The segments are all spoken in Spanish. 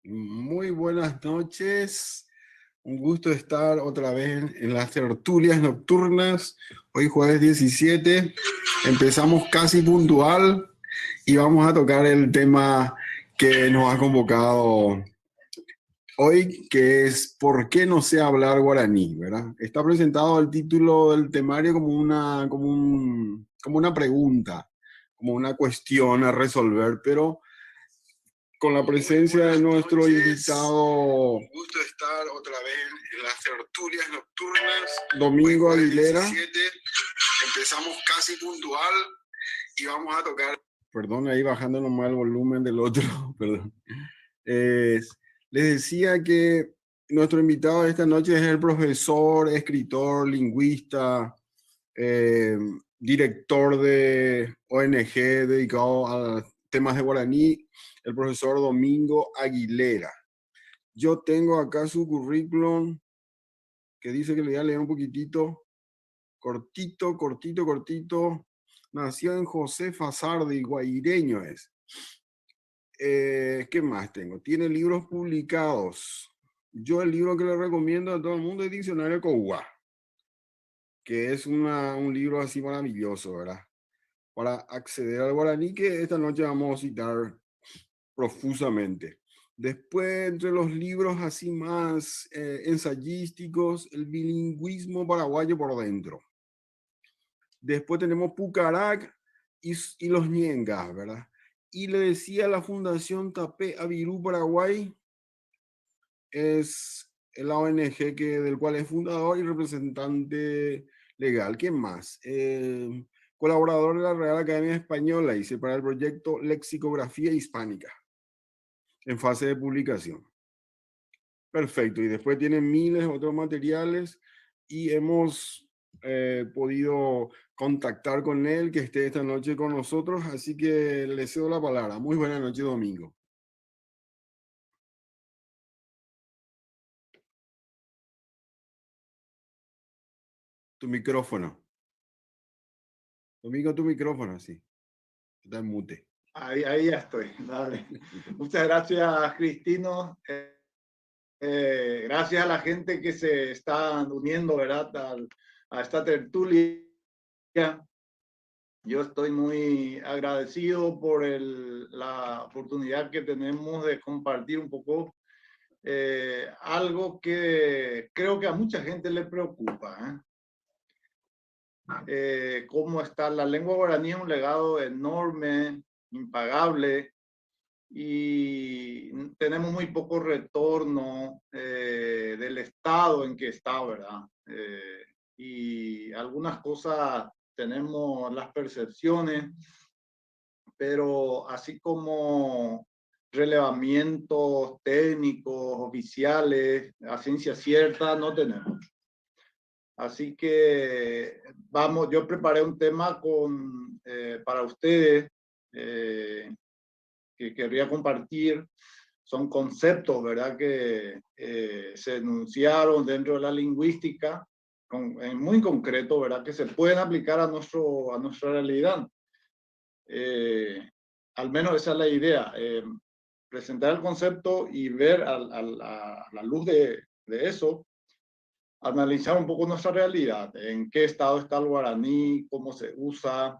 Muy buenas noches. Un gusto estar otra vez en las tertulias nocturnas. Hoy jueves 17. Empezamos casi puntual y vamos a tocar el tema que nos ha convocado hoy, que es ¿por qué no sé hablar guaraní? ¿Verdad? Está presentado el título del temario como una pregunta, como una cuestión a resolver, pero con la presencia de nuestro invitado. Un gusto estar otra vez en las tertulias nocturnas. Domingo Aguilera. 17, empezamos casi puntual y vamos a tocar. Perdón, ahí bajando nomás el volumen del otro. Perdón. Les decía que nuestro invitado de esta noche es el profesor, escritor, lingüista, director de ONG dedicado a temas de guaraní, el profesor Domingo Aguilera. Yo tengo acá su currículum que dice que le voy a leer un poquitito, cortito. Nació en Josefa Sardi, guaireño es. ¿Qué más tengo? Tiene libros publicados. Yo el libro que le recomiendo a todo el mundo es Diccionario Cowa, que es un libro así maravilloso, ¿verdad? Para acceder al guaraní, que esta noche vamos a citar profusamente. Después, entre los libros así más ensayísticos, el bilingüismo paraguayo por dentro. Después tenemos Pucarac y los ñengas, ¿verdad? Y le decía la Fundación Tapé Avirú Paraguay, es la ONG del cual es fundador y representante legal. ¿Quién más? Colaborador de la Real Academia Española, hice para el proyecto Lexicografía Hispánica, en fase de publicación. Perfecto, y después tiene miles de otros materiales y hemos podido contactar con él, que esté esta noche con nosotros, así que le cedo la palabra. Muy buena noche, Domingo. Tu micrófono. Domingo, tu micrófono, sí. Está en mute. Ahí ya estoy. Dale. Muchas gracias, Cristino. Gracias a la gente que se está uniendo, ¿verdad? A esta tertulia. Yo estoy muy agradecido por la oportunidad que tenemos de compartir un poco algo que creo que a mucha gente le preocupa. Cómo está la lengua guaraní, es un legado enorme, impagable, y tenemos muy poco retorno del estado en que está, ¿verdad? Y algunas cosas tenemos las percepciones, pero así como relevamientos técnicos, oficiales, a ciencia cierta, no tenemos. Así que vamos, yo preparé un tema para ustedes que querría compartir. Son conceptos, ¿verdad?, que se enunciaron dentro de la lingüística, muy concreto, ¿verdad?, que se pueden aplicar a nuestra realidad. Al menos esa es la idea, presentar el concepto y ver a la luz de eso, analizar un poco nuestra realidad, en qué estado está el guaraní, cómo se usa,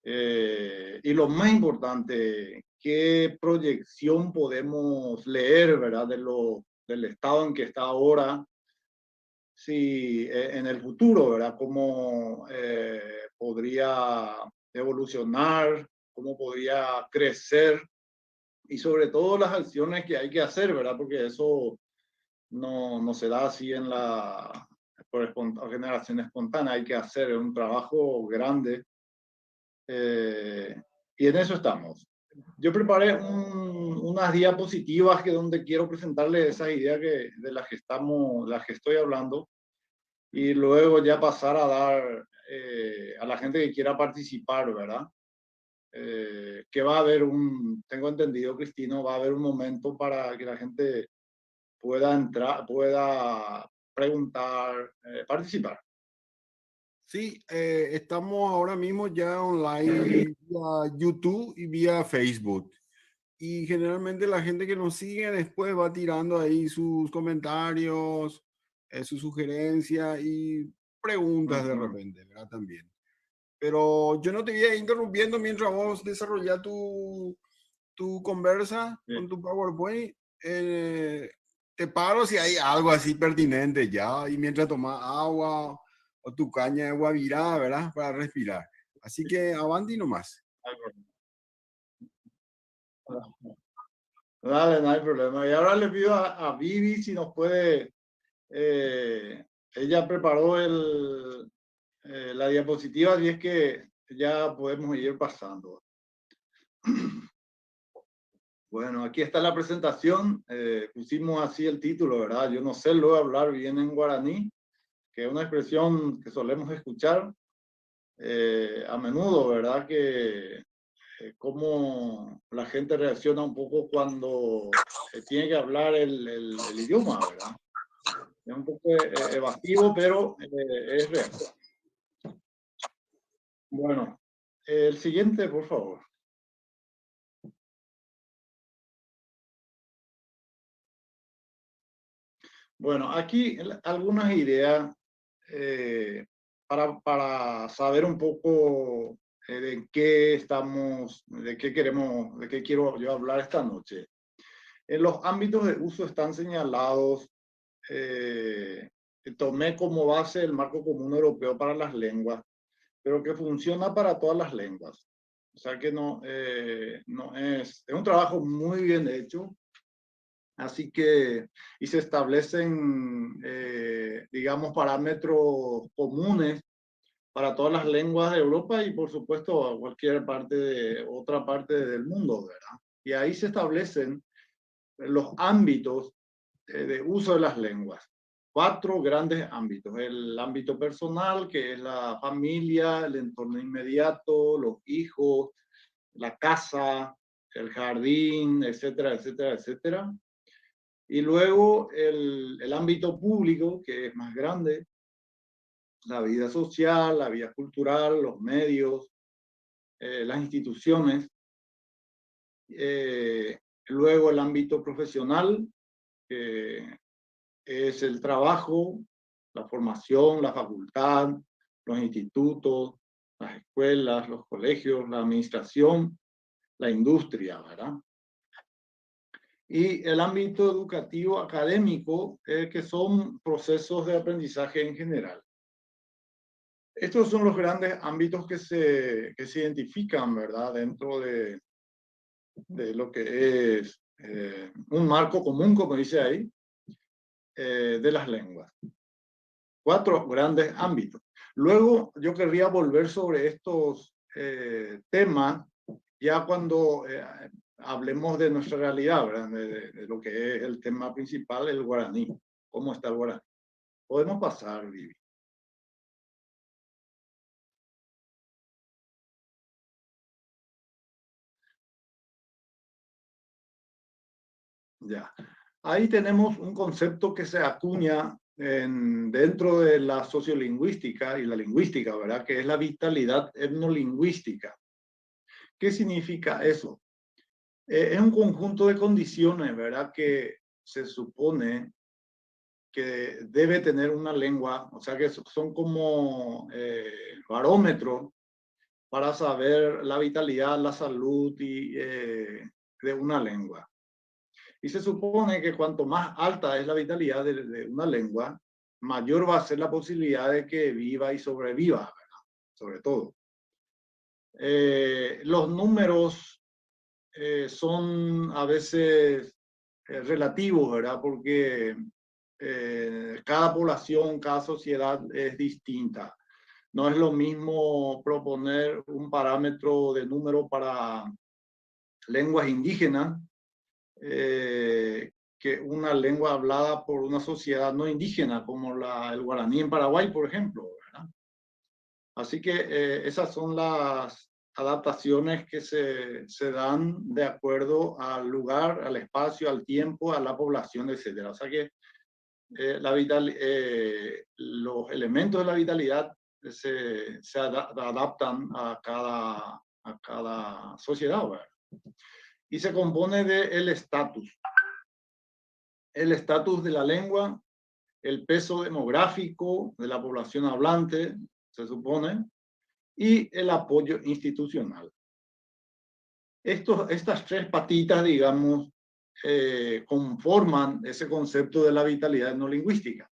y lo más importante, qué proyección podemos leer, ¿verdad?, del estado en que está ahora, si en el futuro, ¿verdad?, cómo podría evolucionar, cómo podría crecer, y sobre todo las acciones que hay que hacer, ¿verdad?, porque eso no se da así por generación espontánea, hay que hacer un trabajo grande, y en eso estamos. Yo preparé unas diapositivas donde quiero presentarles esas ideas de las que estoy hablando, y luego ya pasar a dar a la gente que quiera participar, ¿verdad? que va a haber tengo entendido, Cristino, va a haber un momento para que la gente pueda entrar, pueda preguntar, participar. Sí, estamos ahora mismo ya online vía YouTube y vía Facebook. Y generalmente la gente que nos sigue después va tirando ahí sus comentarios, sus sugerencias y preguntas de repente, ¿verdad? También. Pero yo no te voy a ir interrumpiendo mientras vos desarrollas tu conversa con tu PowerPoint. Te paro si hay algo así pertinente ya y mientras tomas agua o tu caña de guavirá, ¿verdad? Para respirar. Así que avanti nomás. Dale, no hay problema. Y ahora le pido a Vivi si nos puede, ella preparó la diapositiva y es que ya podemos ir pasando. Bueno, aquí está la presentación. Pusimos así el título, ¿verdad? Yo no sé luego hablar bien en guaraní, que es una expresión que solemos escuchar a menudo, ¿verdad? Que cómo la gente reacciona un poco cuando tiene que hablar el idioma, ¿verdad? Es un poco evasivo, pero es real. Bueno, el siguiente, por favor. Bueno, aquí algunas ideas para saber un poco de qué estamos, de qué queremos, de qué quiero yo hablar esta noche. En los ámbitos de uso están señalados, tomé como base el marco común europeo para las lenguas, pero que funciona para todas las lenguas. O sea que no es un trabajo muy bien hecho. Así que, y se establecen, digamos, parámetros comunes para todas las lenguas de Europa y, por supuesto, a cualquier otra parte del mundo, ¿verdad? Y ahí se establecen los ámbitos de uso de las lenguas. 4 grandes ámbitos. El ámbito personal, que es la familia, el entorno inmediato, los hijos, la casa, el jardín, etcétera, etcétera, etcétera. Y luego el ámbito público, que es más grande, la vida social, la vida cultural, los medios, las instituciones. Luego el ámbito profesional, que es el trabajo, la formación, la facultad, los institutos, las escuelas, los colegios, la administración, la industria, ¿verdad? Y el ámbito educativo académico, que son procesos de aprendizaje en general. Estos son los grandes ámbitos que se identifican, ¿verdad? Dentro de lo que es un marco común, como dice ahí, de las lenguas. 4 grandes ámbitos. Luego yo querría volver sobre estos temas ya cuando hablemos de nuestra realidad, ¿verdad? De lo que es el tema principal, el guaraní. ¿Cómo está el guaraní? Podemos pasar, Vivi. Ya. Ahí tenemos un concepto que se acuña dentro de la sociolingüística y la lingüística, ¿verdad? Que es la vitalidad etnolingüística. ¿Qué significa eso? Es un conjunto de condiciones, ¿verdad? Que se supone que debe tener una lengua, o sea que son como barómetros para saber la vitalidad, la salud de una lengua. Y se supone que cuanto más alta es la vitalidad de una lengua, mayor va a ser la posibilidad de que viva y sobreviva, ¿verdad? Sobre todo. Los números son a veces relativos, ¿verdad? Porque cada población, cada sociedad es distinta. No es lo mismo proponer un parámetro de número para lenguas indígenas que una lengua hablada por una sociedad no indígena, como el guaraní en Paraguay, por ejemplo, ¿verdad? Así que esas son las adaptaciones que se dan de acuerdo al lugar, al espacio, al tiempo, a la población, etc. O sea que los elementos de la vitalidad se adaptan a cada sociedad, ¿verdad? Y se compone del estatus. El estatus de la lengua, el peso demográfico de la población hablante, se supone, y el apoyo institucional. Estas tres patitas, digamos, conforman ese concepto de la vitalidad no lingüística.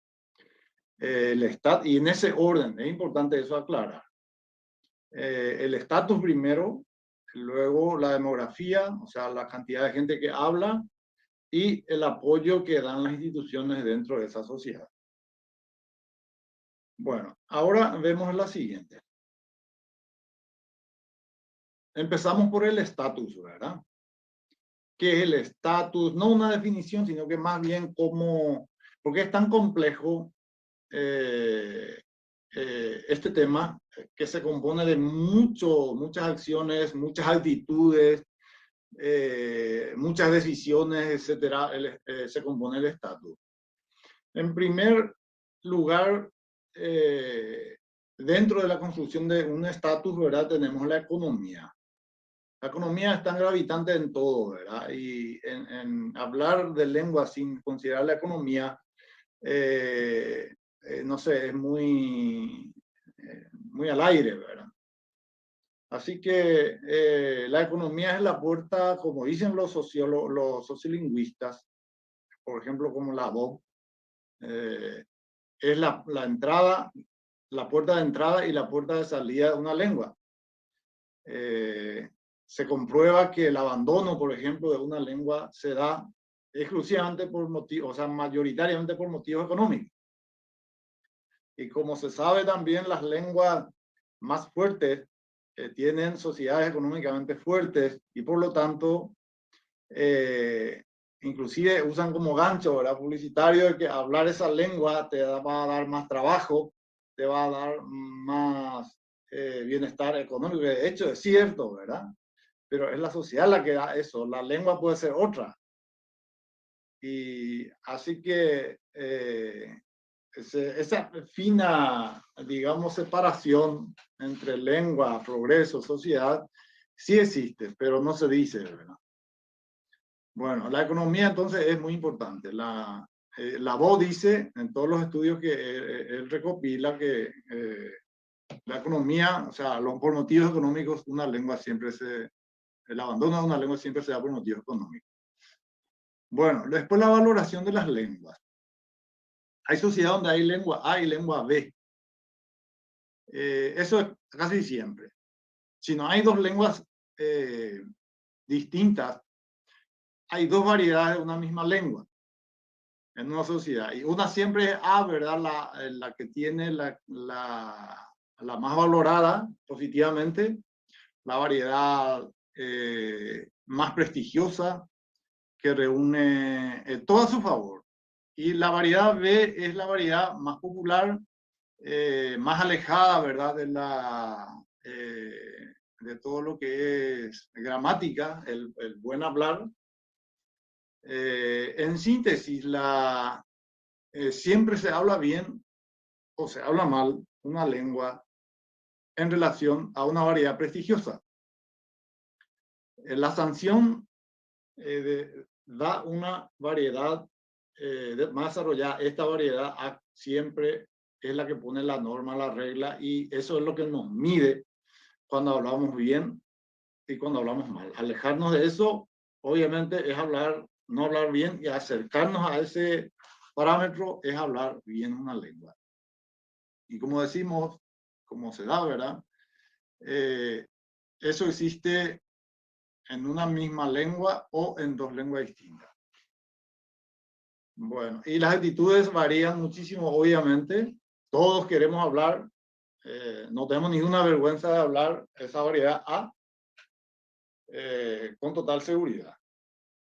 Y en ese orden, es importante eso aclarar. El estatus primero, luego la demografía, o sea, la cantidad de gente que habla, y el apoyo que dan las instituciones dentro de esa sociedad. Bueno, ahora vemos la siguiente. Empezamos por el estatus, ¿verdad? ¿Qué es el estatus? No una definición, sino que más bien cómo, porque es tan complejo este tema que se compone de muchas acciones, muchas actitudes, muchas decisiones, etcétera. Se compone el estatus. En primer lugar, dentro de la construcción de un estatus, ¿verdad? Tenemos la economía. La economía es tan gravitante en todo, ¿verdad? Y en hablar de lengua sin considerar la economía, no sé, es muy al aire, ¿verdad? Así que la economía es la puerta, como dicen los sociolingüistas, por ejemplo, como la VOC, es la entrada, la puerta de entrada y la puerta de salida de una lengua. Se comprueba que el abandono, por ejemplo, de una lengua se da exclusivamente por motivos, o sea, mayoritariamente por motivos económicos. Y como se sabe también, las lenguas más fuertes tienen sociedades económicamente fuertes y por lo tanto, inclusive usan como gancho, ¿verdad? Publicitario, de que hablar esa lengua te va a dar más trabajo, te va a dar más bienestar económico. De hecho, es cierto, ¿verdad? Pero es la sociedad la que da eso. La lengua puede ser otra. Y así que esa fina, digamos, separación entre lengua, progreso, sociedad, sí existe, pero no se dice, ¿verdad? Bueno, la economía entonces es muy importante. La voz dice en todos los estudios que él recopila que la economía, o sea, por motivos económicos, el abandono de una lengua siempre se da por motivos económicos. Bueno, después la valoración de las lenguas. Hay sociedades donde hay lengua A y lengua B. Eso es casi siempre. Si no hay dos lenguas distintas, hay dos variedades de una misma lengua en una sociedad. Y una siempre es A, ¿verdad? La que tiene la más valorada positivamente, la variedad más prestigiosa, que reúne todo a su favor. Y la variedad B es la variedad más popular, más alejada, ¿verdad? De todo lo que es gramática, el buen hablar. En síntesis, siempre se habla bien o se habla mal una lengua en relación a una variedad prestigiosa. La sanción da una variedad más desarrollada. Esta variedad siempre es la que pone la norma, la regla, y eso es lo que nos mide cuando hablamos bien y cuando hablamos mal. Alejarnos de eso, obviamente, es no hablar bien, y acercarnos a ese parámetro es hablar bien una lengua. Y como decimos, como se da, ¿verdad? Eso existe en una misma lengua o en dos lenguas distintas. Bueno, y las actitudes varían muchísimo, obviamente. Todos queremos hablar, no tenemos ninguna vergüenza de hablar esa variedad A con total seguridad.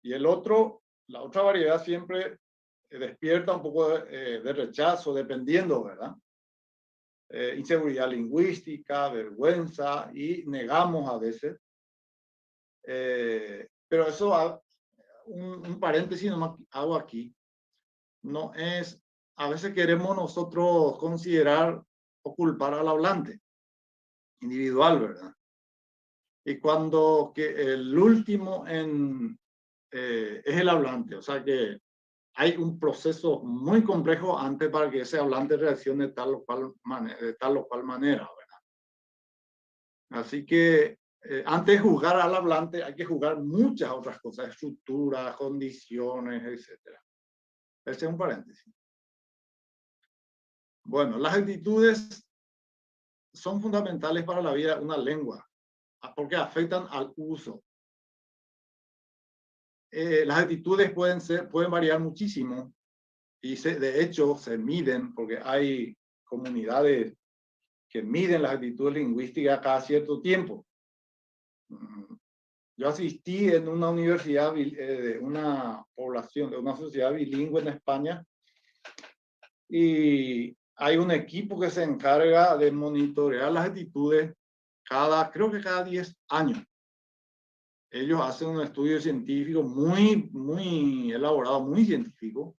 Y la otra variedad siempre despierta un poco de rechazo, dependiendo, ¿verdad? inseguridad lingüística, vergüenza, y negamos a veces. Pero eso, un paréntesis nomás hago aquí, no es, a veces queremos nosotros considerar o culpar al hablante individual, ¿verdad? Y cuando que el último es el hablante, o sea que hay un proceso muy complejo antes para que ese hablante reaccione de tal o cual manera, ¿verdad? Así que antes de juzgar al hablante hay que juzgar muchas otras cosas, estructuras, condiciones, etc. Ese es un paréntesis. Bueno, las actitudes son fundamentales para la vida de una lengua, porque afectan al uso. Las actitudes pueden variar muchísimo y de hecho se miden, porque hay comunidades que miden las actitudes lingüísticas cada cierto tiempo. Yo asistí en una universidad de una población, de una sociedad bilingüe en España, y hay un equipo que se encarga de monitorear las actitudes creo que cada 10 años. Ellos hacen un estudio científico muy elaborado, muy científico,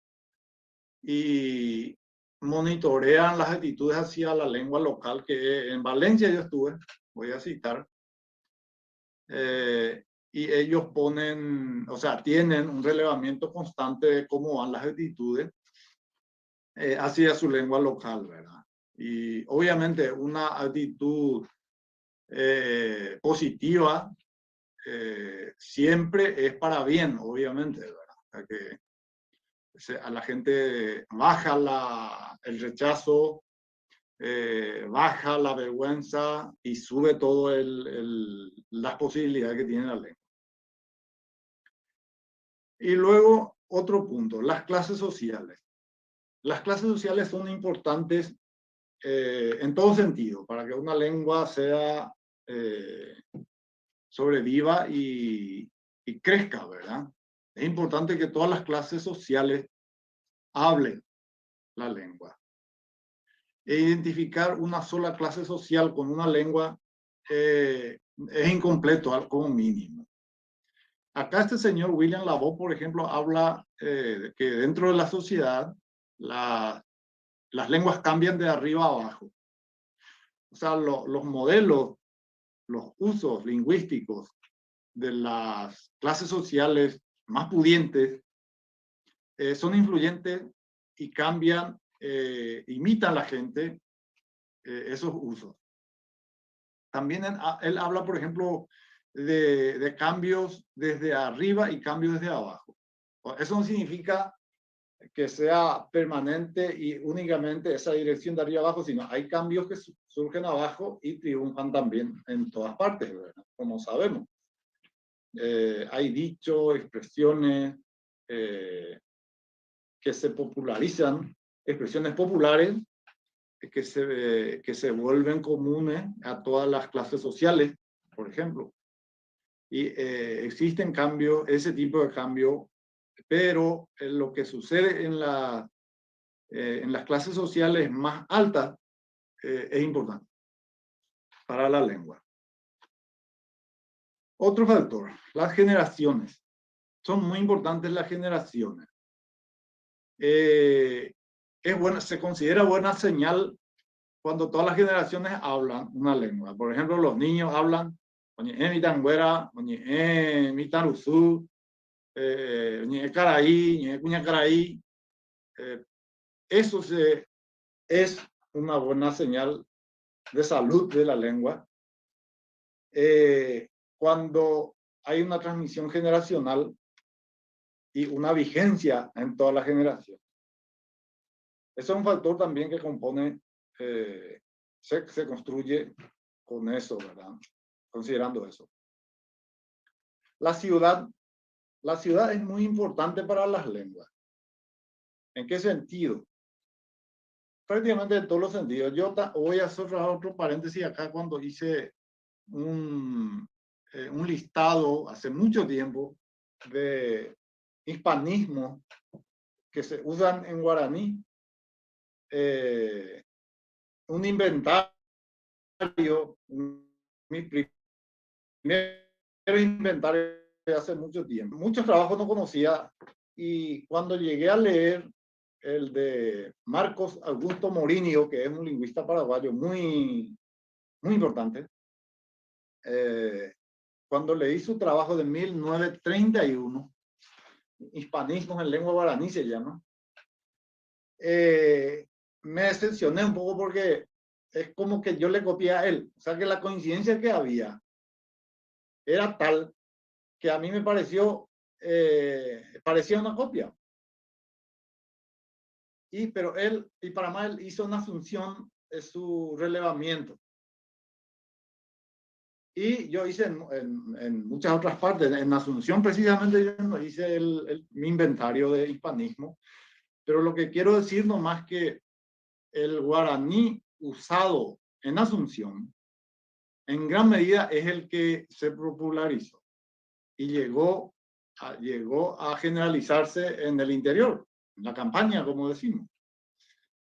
y monitorean las actitudes hacia la lengua local, que en Valencia yo estuve, voy a citar, y ellos ponen, o sea, tienen un relevamiento constante de cómo van las actitudes hacia su lengua local, ¿verdad? Y obviamente una actitud positiva siempre es para bien, obviamente, ¿verdad? O sea, que a la gente baja el rechazo, baja la vergüenza y sube todo las posibilidades que tiene la lengua. Y luego, otro punto, las clases sociales. Las clases sociales son importantes en todo sentido, para que una lengua sobreviva y crezca, ¿verdad? Es importante que todas las clases sociales hablen la lengua. E identificar una sola clase social con una lengua es incompleto, como mínimo. Acá este señor William Lavaux, por ejemplo, habla que dentro de la sociedad las lenguas cambian de arriba a abajo. O sea, los modelos, los usos lingüísticos de las clases sociales más pudientes son influyentes y cambian, imitan a la gente esos usos. También él habla, por ejemplo, de cambios desde arriba y cambios desde abajo. Eso no significa que sea permanente y únicamente esa dirección de arriba abajo, sino hay cambios que surgen abajo y triunfan también en todas partes, ¿verdad? Como sabemos. Hay dichos, expresiones que se popularizan, expresiones populares que se vuelven comunes a todas las clases sociales, por ejemplo. Y existen cambios, ese tipo de cambio, pero lo que sucede en las clases sociales más altas es importante para la lengua. Otro factor, las generaciones. Son muy importantes las generaciones. Se considera buena señal cuando todas las generaciones hablan una lengua. Por ejemplo, los niños hablan mi tangüera, mi taruzú, mi caraí, mi cuña caraí. Eso es una buena señal de salud de la lengua. Cuando hay una transmisión generacional y una vigencia en toda la generación. Eso es un factor también que compone, se construye con eso, ¿verdad? Considerando eso. La ciudad es muy importante para las lenguas. ¿En qué sentido? Prácticamente en todos los sentidos. Yo voy a hacer otro paréntesis acá cuando hice un listado hace mucho tiempo de hispanismos que se usan en guaraní. un inventario, mi primer inventario de hace mucho tiempo. Muchos trabajos no conocía y cuando llegué a leer el de Marcos Augusto Morinho, que es un lingüista paraguayo muy, muy importante, cuando leí su trabajo de 1931, Hispanismos en lengua guaraní se llama, me decepcioné un poco porque es como que yo le copié a él. O sea que la coincidencia que había era tal que a mí me parecía una copia. Pero él, y para más, él hizo una función de su relevamiento. Y yo hice en muchas otras partes, en Asunción precisamente yo hice mi inventario de hispanismo, pero lo que quiero decir nomás que el guaraní usado en Asunción en gran medida es el que se popularizó y llegó a generalizarse en el interior, en la campaña, como decimos.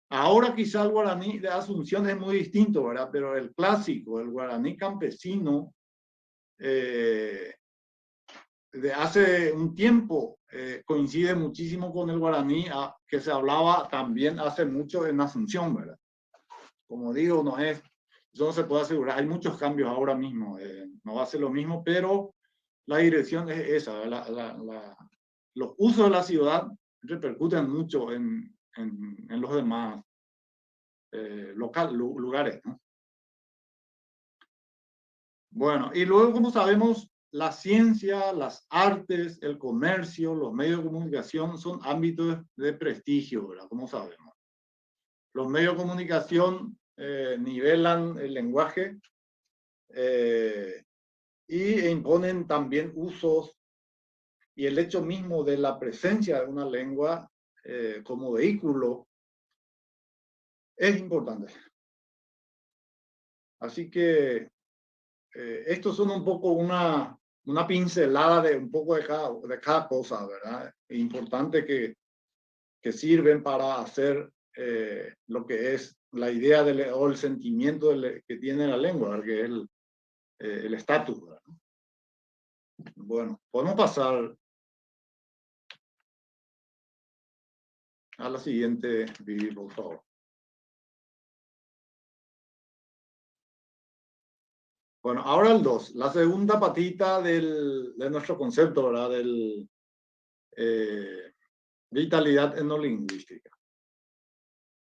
Ahora quizá el guaraní de Asunción es muy distinto, ¿verdad? Pero el clásico, el guaraní campesino, de hace un tiempo coincide muchísimo con el guaraní que se hablaba también hace mucho en Asunción, ¿verdad? Como digo, eso no se puede asegurar. Hay muchos cambios ahora mismo, no va a ser lo mismo, pero la dirección es esa. Los usos de la ciudad repercuten mucho en los demás lugares, ¿no? Bueno, y luego, como sabemos, la ciencia, las artes, el comercio, los medios de comunicación son ámbitos de prestigio, ¿verdad? Como sabemos. Los medios de comunicación nivelan el lenguaje e imponen también usos, y el hecho mismo de la presencia de una lengua como vehículo es importante. Así que estos son un poco una pincelada de un poco de cada cosa, ¿verdad? Es importante que sirven para hacer lo que es la idea o el sentimiento que tiene la lengua, ¿verdad? Que es el estatus. Bueno, podemos pasar a la siguiente, Vivi, por favor. Bueno, ahora el 2, la segunda patita de nuestro concepto, ¿verdad? Del vitalidad etnolingüística.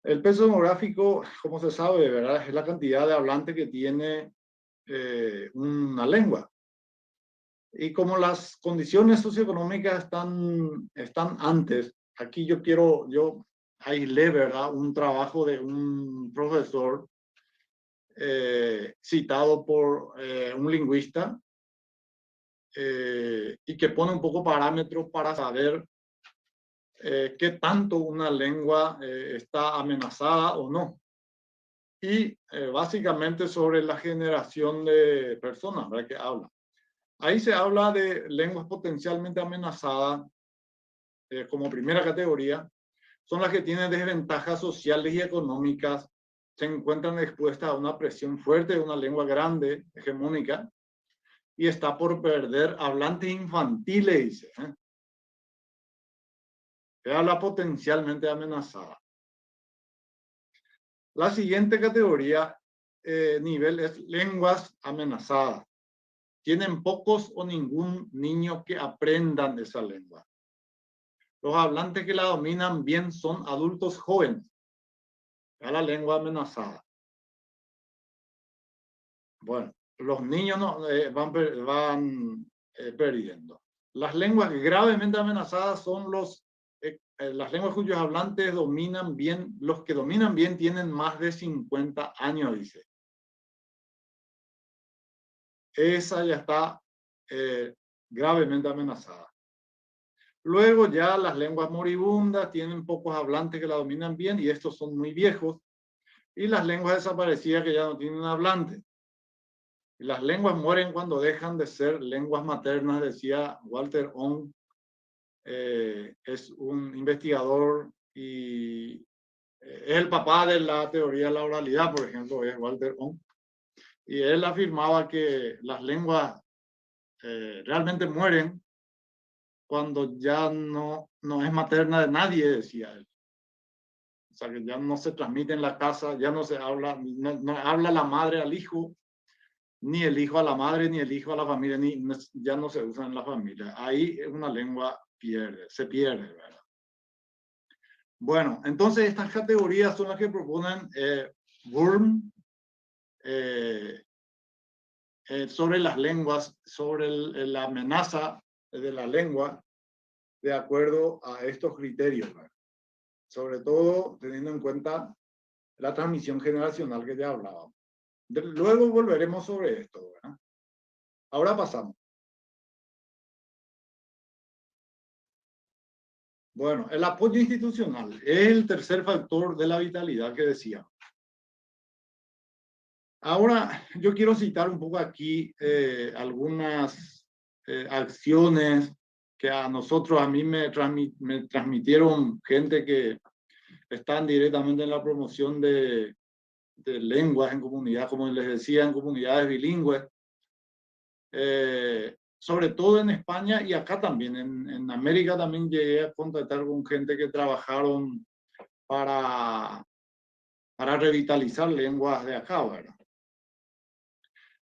El peso demográfico, como se sabe, ¿verdad? Es la cantidad de hablantes que tiene una lengua. Y como las condiciones socioeconómicas están antes, aquí yo aislé, ¿verdad? Un trabajo de un profesor citado por un lingüista y que pone un poco parámetros para saber qué tanto una lengua está amenazada o no. Y básicamente sobre la generación de personas, ¿verdad? Que hablan. Ahí se habla de lenguas potencialmente amenazadas como primera categoría. Son las que tienen desventajas sociales y económicas, se encuentran expuestas a una presión fuerte de una lengua grande, hegemónica, y está por perder hablantes infantiles, dice. Se habla potencialmente amenazada. La siguiente categoría, nivel, es lenguas amenazadas. Tienen pocos o ningún niño que aprendan esa lengua. Los hablantes que la dominan bien son adultos jóvenes. A la lengua amenazada. Bueno, los niños no, van perdiendo. Las lenguas gravemente amenazadas son las lenguas cuyos hablantes dominan bien, los que dominan bien tienen más de 50 años, dice. Esa ya está gravemente amenazada. Luego ya las lenguas moribundas tienen pocos hablantes que la dominan bien y estos son muy viejos. Y las lenguas desaparecidas que ya no tienen hablantes. Y las lenguas mueren cuando dejan de ser lenguas maternas, decía Walter Ong, es un investigador y es el papá de la teoría de la oralidad, por ejemplo, es Walter Ong, y él afirmaba que las lenguas realmente mueren cuando ya no es materna de nadie, decía él. O sea, que ya no se transmite en la casa, ya no se habla, no habla la madre al hijo, ni el hijo a la madre, ni el hijo a la familia, ya no se usa en la familia. Ahí una lengua se pierde, ¿verdad? Bueno, entonces estas categorías son las que proponen Wurm sobre las lenguas, sobre la amenaza de la lengua, de acuerdo a estos criterios, ¿verdad? Sobre todo teniendo en cuenta la transmisión generacional que ya hablábamos. Luego volveremos sobre esto, ¿verdad? Ahora pasamos. Bueno, el apoyo institucional es el tercer factor de la vitalidad que decía. Ahora, yo quiero citar un poco aquí algunas acciones que a mí me transmitieron gente que están directamente en la promoción de lenguas en comunidad, como les decía, en comunidades bilingües, sobre todo en España y acá también, en América también llegué a contactar con gente que trabajaron para revitalizar lenguas de acá, ¿verdad?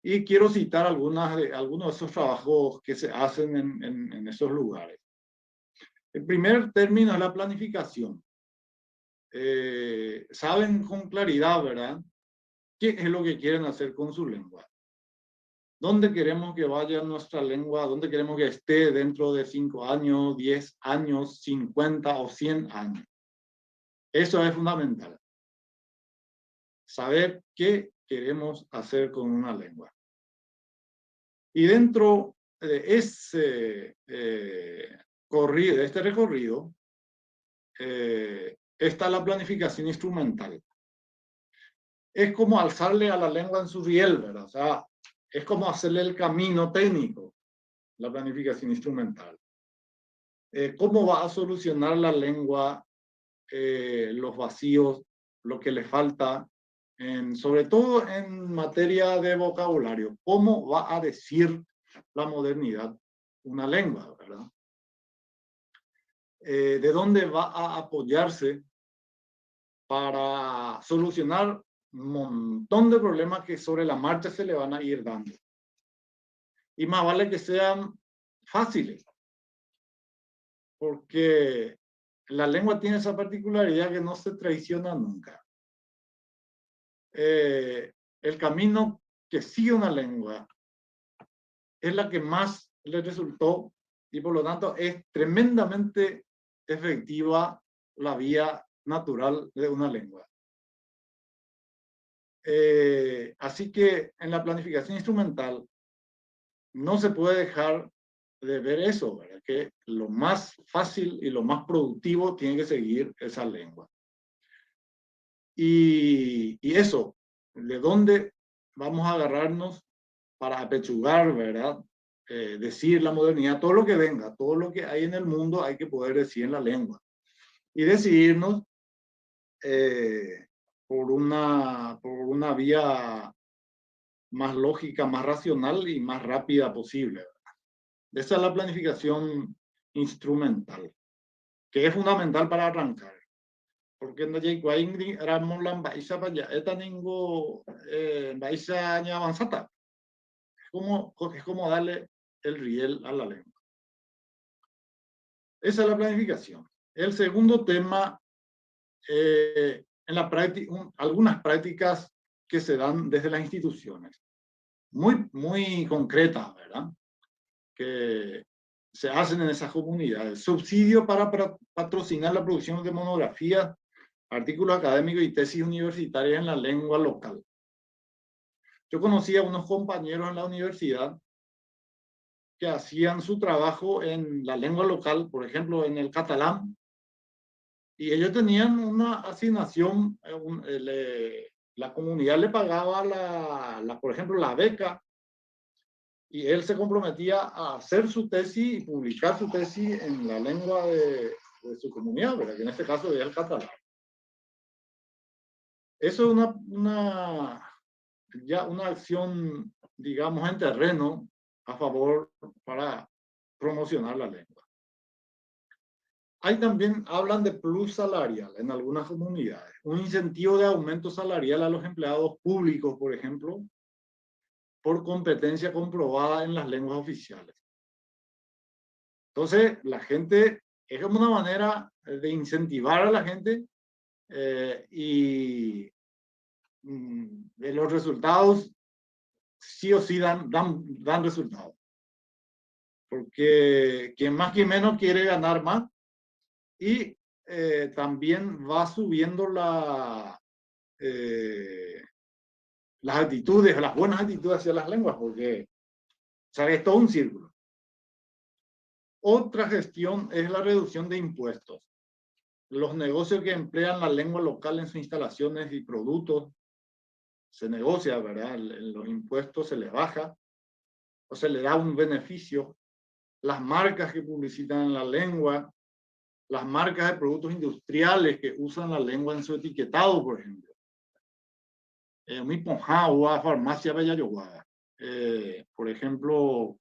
Y quiero citar algunos de esos trabajos que se hacen en esos lugares. El primer término es la planificación. Saben con claridad, ¿verdad?, qué es lo que quieren hacer con su lengua. ¿Dónde queremos que vaya nuestra lengua? ¿Dónde queremos que esté dentro de 5 años, 10 años, 50 o 100 años? Eso es fundamental. Saber qué queremos hacer con una lengua. Y dentro de este recorrido, está la planificación instrumental. Es como alzarle a la lengua en su riel, ¿verdad? O sea, es como hacerle el camino técnico, la planificación instrumental. ¿Cómo va a solucionar la lengua los vacíos, lo que le falta, sobre todo en materia de vocabulario? ¿Cómo va a decir la modernidad una lengua, verdad? ¿De dónde va a apoyarse para solucionar un montón de problemas que sobre la marcha se le van a ir dando? Y más vale que sean fáciles, porque la lengua tiene esa particularidad que no se traiciona nunca. El camino que sigue una lengua es la que más le resultó y por lo tanto es tremendamente efectiva la vía natural de una lengua. Así que en la planificación instrumental no se puede dejar de ver eso, ¿verdad? Que lo más fácil y lo más productivo tiene que seguir esa lengua. Y eso, ¿de dónde vamos a agarrarnos para apechugar, ¿verdad? Decir la modernidad, todo lo que venga, todo lo que hay en el mundo hay que poder decir en la lengua. Y decidirnos por una vía más lógica, más racional y más rápida posible, ¿verdad? Esa es la planificación instrumental, que es fundamental para arrancar. Porque no llegó a Ingrid, éramos la paisa para allá, esta ningo paisa año avanzada. Es como darle el riel a la lengua. Esa es la planificación. El segundo tema, en la práctica, algunas prácticas que se dan desde las instituciones, muy concretas, ¿verdad?, que se hacen en esas comunidades. Subsidio para patrocinar la producción de monografías, artículos académicos y tesis universitarias en la lengua local. Yo conocí a unos compañeros en la universidad que hacían su trabajo en la lengua local, por ejemplo, en el catalán, y ellos tenían una asignación, la comunidad le pagaba, por ejemplo, la beca, y él se comprometía a hacer su tesis y publicar su tesis en la lengua de su comunidad, ¿verdad?, que en este caso es el catalán. Eso es ya una acción, digamos, en terreno a favor para promocionar la lengua. Hay también, hablan de plus salarial en algunas comunidades, un incentivo de aumento salarial a los empleados públicos, por ejemplo, por competencia comprobada en las lenguas oficiales. Entonces, la gente, es como una manera de incentivar a la gente y de los resultados sí o sí dan resultados. Porque quien más que menos quiere ganar más y también va subiendo las actitudes, las buenas actitudes hacia las lenguas, porque o sea, es todo un círculo. Otra gestión es la reducción de impuestos. Los negocios que emplean la lengua local en sus instalaciones y productos se negocia, ¿verdad? Los impuestos se les baja o se le da un beneficio. Las marcas que publicitan en la lengua, las marcas de productos industriales que usan la lengua en su etiquetado, por ejemplo. Mi ponjagua, farmacia Bellayoguada. Por ejemplo,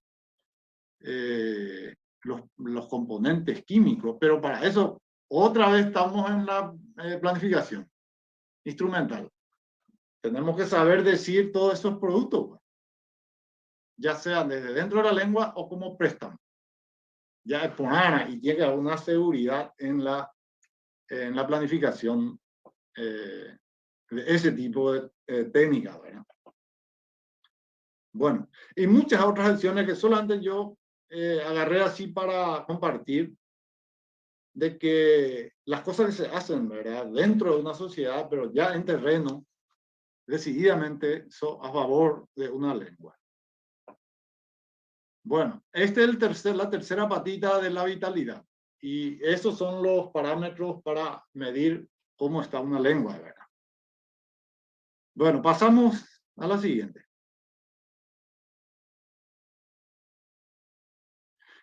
los componentes químicos, pero para eso otra vez estamos en la planificación instrumental. Tenemos que saber decir todos esos productos, ya sean desde dentro de la lengua o como préstamo. Ya es poner y llega una seguridad en la planificación de ese tipo de técnicas, ¿verdad? Bueno, y muchas otras acciones que solamente yo agarré así para compartir, de que las cosas que se hacen, ¿verdad? Dentro de una sociedad, pero ya en terreno, decididamente son a favor de una lengua. Bueno, esta es la tercera patita de la vitalidad. Y esos son los parámetros para medir cómo está una lengua, ¿verdad? Bueno, pasamos a la siguiente.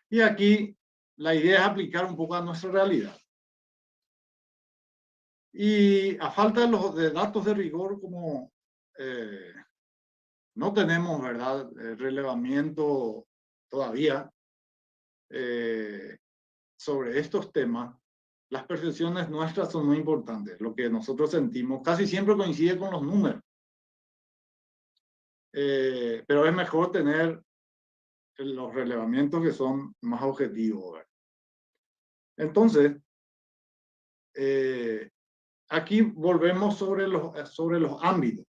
Y aquí la idea es aplicar un poco a nuestra realidad. Y a falta de datos de rigor, como no tenemos, ¿verdad?, relevamiento todavía sobre estos temas, las percepciones nuestras son muy importantes. Lo que nosotros sentimos casi siempre coincide con los números. Pero es mejor tener los relevamientos que son más objetivos, ¿verdad? Entonces, aquí volvemos sobre los ámbitos.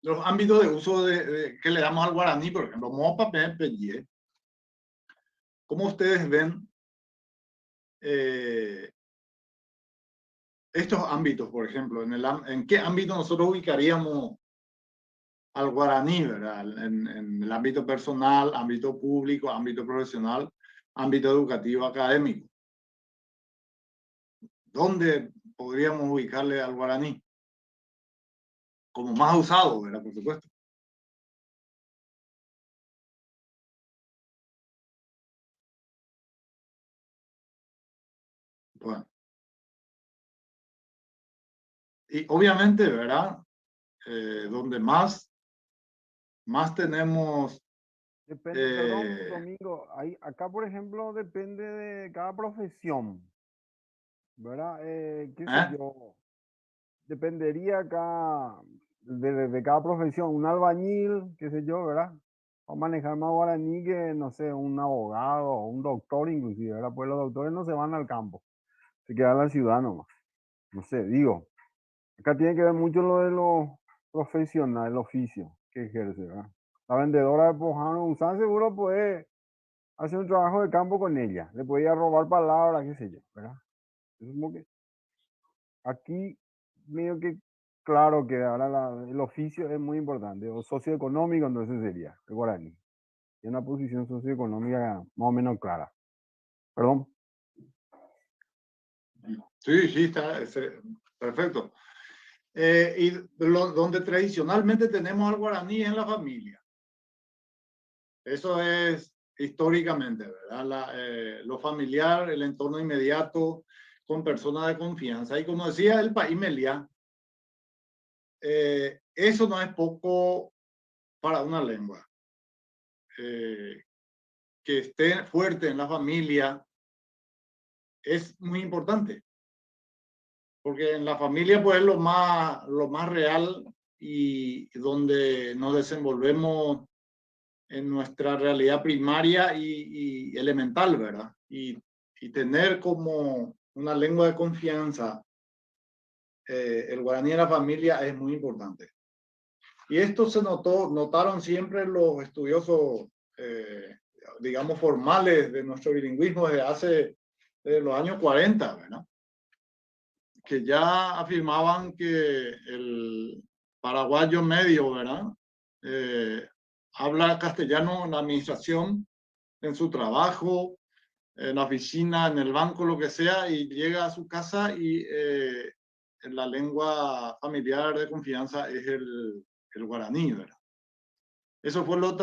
Los ámbitos de uso que le damos al guaraní, por ejemplo, mopa, peye. Como ustedes ven, estos ámbitos, por ejemplo, ¿en qué ámbito nosotros ubicaríamos al guaraní, ¿verdad? En el ámbito personal, ámbito público, ámbito profesional, ámbito educativo, académico. ¿Dónde podríamos ubicarle al guaraní? Como más usado, ¿verdad? Por supuesto. Bueno. Y obviamente, ¿verdad? Donde más tenemos... Depende, perdón, Domingo, acá por ejemplo depende de cada profesión, ¿verdad? ¿Qué sé yo? Dependería acá de cada profesión. Un albañil, qué sé yo, ¿verdad? Va a manejar más guaraní que, no sé, un abogado o un doctor inclusive, ¿verdad? Pues los doctores no se van al campo, se quedan en la ciudad nomás. No sé, digo, acá tiene que ver mucho lo de los profesionales, el oficio que ejerce, ¿verdad? La vendedora de Pojano, Unsan seguro puede hacer un trabajo de campo con ella, le podía robar palabras, qué sé yo, ¿verdad? Es como que aquí medio que claro que ahora el oficio es muy importante, o socioeconómico, entonces sería el guaraní. Tiene una posición socioeconómica más o menos clara. Perdón. Sí, está perfecto. Y donde tradicionalmente tenemos al guaraní es en la familia. Eso es históricamente, ¿verdad? Lo familiar, el entorno inmediato, con personas de confianza. Y como decía el país Meliá, eso no es poco para una lengua. Que esté fuerte en la familia es muy importante. Porque en la familia pues es lo más real y donde nos desenvolvemos en nuestra realidad primaria y elemental, ¿verdad? Y tener como una lengua de confianza el guaraní en la familia es muy importante. Y esto se notaron siempre los estudiosos, digamos, formales de nuestro bilingüismo desde los años 40, ¿verdad? Que ya afirmaban que el paraguayo medio, ¿verdad? Habla castellano en la administración, en su trabajo, en la oficina, en el banco, lo que sea, y llega a su casa y la lengua familiar de confianza es el guaraní, ¿verdad? Eso fue lo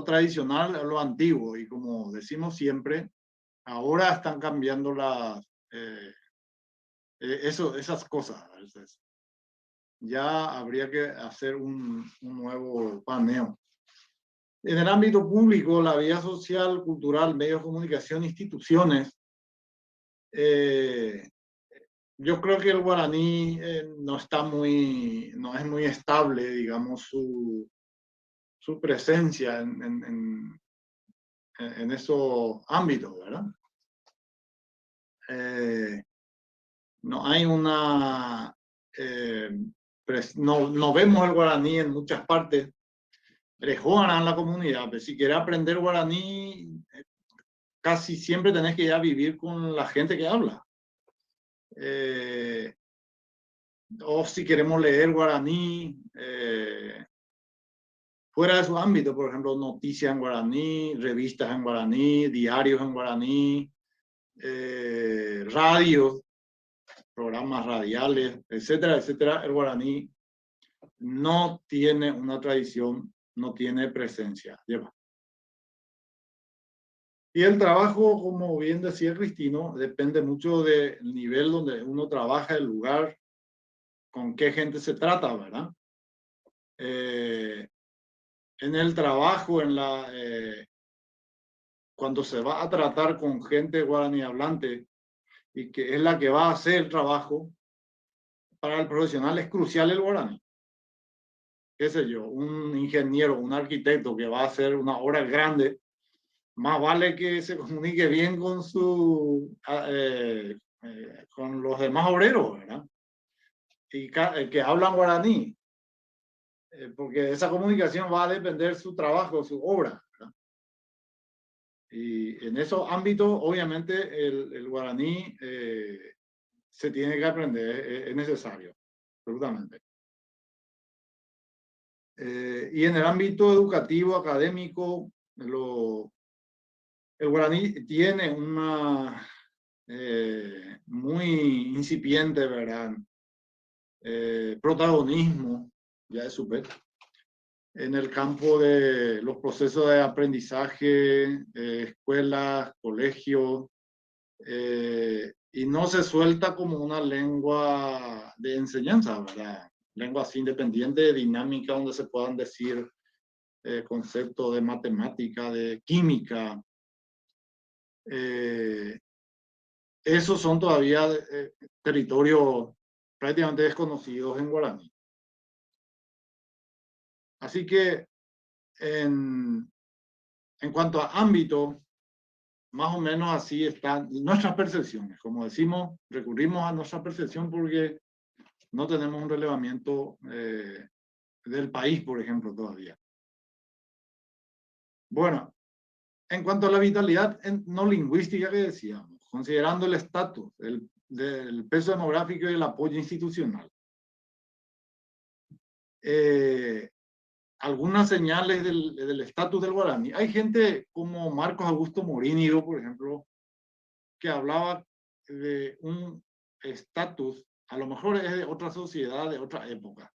tradicional, lo antiguo, y como decimos siempre, ahora están cambiando esas cosas. Entonces, ya habría que hacer un nuevo paneo. En el ámbito público, la vida social, cultural, medios de comunicación, instituciones, yo creo que el guaraní no es muy estable, digamos, su presencia en esos ámbitos, ¿verdad? No hay una... no vemos el guaraní en muchas partes. En la comunidad, pero si quieres aprender guaraní, casi siempre tenés que ir a vivir con la gente que habla. O si queremos leer guaraní, fuera de su ámbito, por ejemplo, noticias en guaraní, revistas en guaraní, diarios en guaraní, radios, programas radiales, etcétera, etcétera. El guaraní no tiene una tradición, no tiene presencia. Lleva. Y el trabajo, como bien decía Cristino, depende mucho del nivel donde uno trabaja, el lugar, con qué gente se trata, ¿verdad? En el trabajo, cuando se va a tratar con gente guaraní hablante y que es la que va a hacer el trabajo, para el profesional es crucial el guaraní. Qué sé yo, un ingeniero, un arquitecto que va a hacer una obra grande, más vale que se comunique bien con con los demás obreros, ¿verdad? Y que hablan guaraní, porque de esa comunicación va a depender su trabajo, su obra, ¿verdad? Y en esos ámbitos, obviamente, el guaraní se tiene que aprender, es necesario, absolutamente. Y en el ámbito educativo, académico, el guaraní tiene una muy incipiente, ¿verdad? Protagonismo, ya es súper, en el campo de los procesos de aprendizaje, escuelas, colegios, y no se suelta como una lengua de enseñanza, ¿verdad? Lengua así independiente, dinámica, donde se puedan decir conceptos de matemática, de química. Esos son todavía territorios prácticamente desconocidos en guaraní. Así que en cuanto a ámbito, más o menos así están nuestras percepciones. Como decimos, recurrimos a nuestra percepción porque no tenemos un relevamiento del país, por ejemplo, todavía. Bueno, en cuanto a la vitalidad no lingüística que decíamos, considerando el estatus, del peso demográfico y el apoyo institucional. Algunas señales del estatus del guaraní. Hay gente como Marcos Augusto Morínigo, por ejemplo, que hablaba de un estatus, a lo mejor es de otra sociedad, de otra época.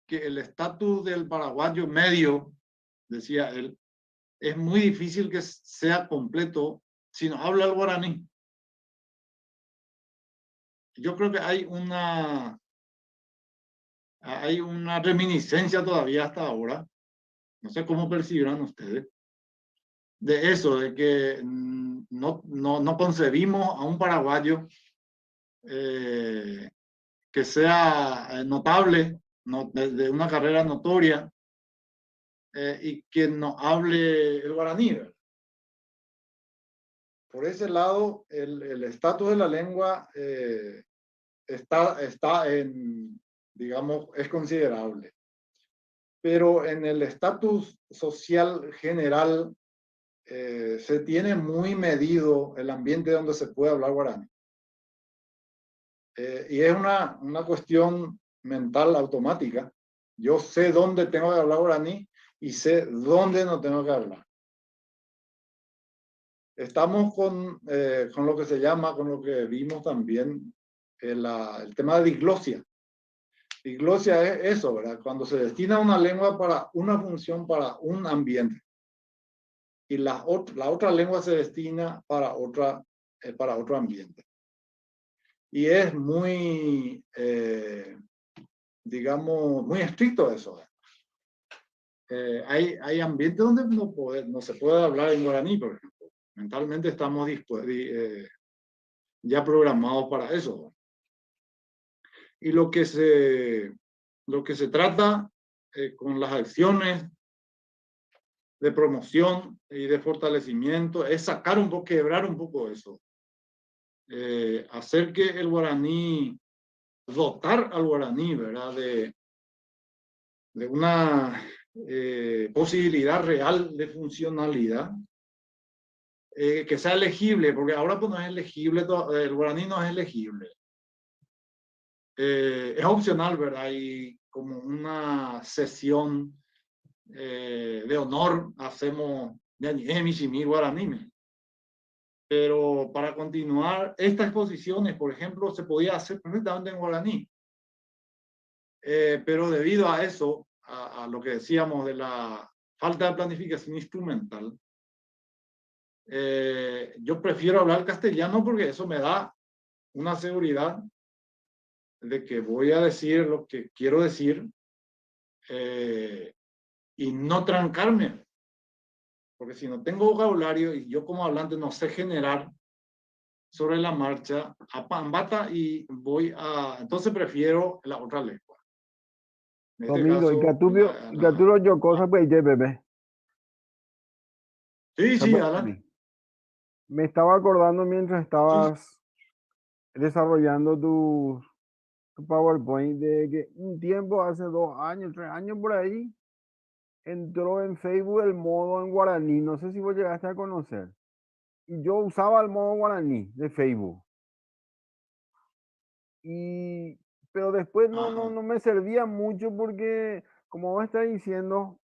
que el estatus del paraguayo medio, decía él, es muy difícil que sea completo si no habla el guaraní. Yo creo que hay una reminiscencia todavía hasta ahora, no sé cómo percibirán ustedes, de eso, de que no concebimos a un paraguayo que sea notable, de una carrera notoria, y que no hable el guaraní, ¿verdad? Por ese lado, el estatus de la lengua está en, digamos, es considerable. Pero en el estatus social general se tiene muy medido el ambiente donde se puede hablar guaraní. Y es una cuestión mental automática. Yo sé dónde tengo que hablar guaraní y sé dónde no tengo que hablar. Estamos con lo que se llama, con lo que vimos también, el tema de diglosia. Diglosia es eso, ¿verdad? Cuando se destina una lengua para una función, para un ambiente, y la otra lengua se destina para otro ambiente. Y es muy, digamos, muy estricto eso. Hay ambientes donde no se puede hablar en guaraní, por ejemplo. Mentalmente estamos ya programados para eso. Y lo que se trata con las acciones de promoción y de fortalecimiento es sacar un poco, quebrar un poco eso. Hacer que el guaraní, dotar al guaraní, ¿verdad? De una posibilidad real de funcionalidad, que sea elegible, porque ahora pues no es elegible, el guaraní no es elegible. Es opcional, ¿verdad? Y como una sesión de honor hacemos guaraní. Pero para continuar estas exposiciones, por ejemplo, se podía hacer perfectamente en guaraní. Pero debido a eso, a lo que decíamos de la falta de planificación instrumental, yo prefiero hablar castellano porque eso me da una seguridad de que voy a decir lo que quiero decir y no trancarme. Porque si no tengo vocabulario y yo como hablante no sé generar sobre la marcha, a pambata y entonces prefiero la otra lengua. En este Domingo, caso, y Caturo yo cosa pues ya bebé. Sí, adelante. Me estaba acordando mientras Sí. estabas desarrollando tu PowerPoint de que un tiempo, hace 2 años, 3 años por ahí, entró en Facebook el modo en guaraní. No sé si vos llegaste a conocer. Y yo usaba el modo guaraní de Facebook. Pero después no me servía mucho porque, como vos estás diciendo,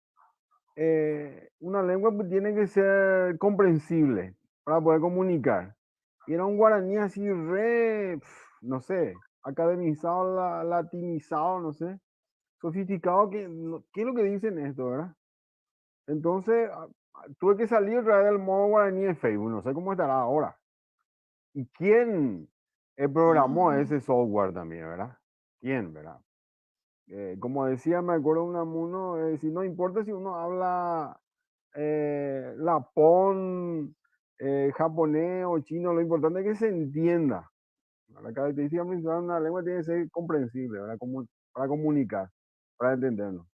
una lengua pues tiene que ser comprensible para poder comunicar. Y era un guaraní así no sé, academizado, latinizado, no sé, sofisticado. ¿Qué es lo que dicen esto, verdad? Entonces, tuve que salir otra vez del modo guaraní de Facebook, no sé cómo estará ahora. ¿Y quién programó ese software también, verdad? ¿Quién, verdad? Como decía, me acuerdo un amuno, si no importa si uno habla lapón, japonés o chino, lo importante es que se entienda. La característica principal de una lengua tiene que ser comprensible, ¿verdad? Para comunicar, para entenderlo.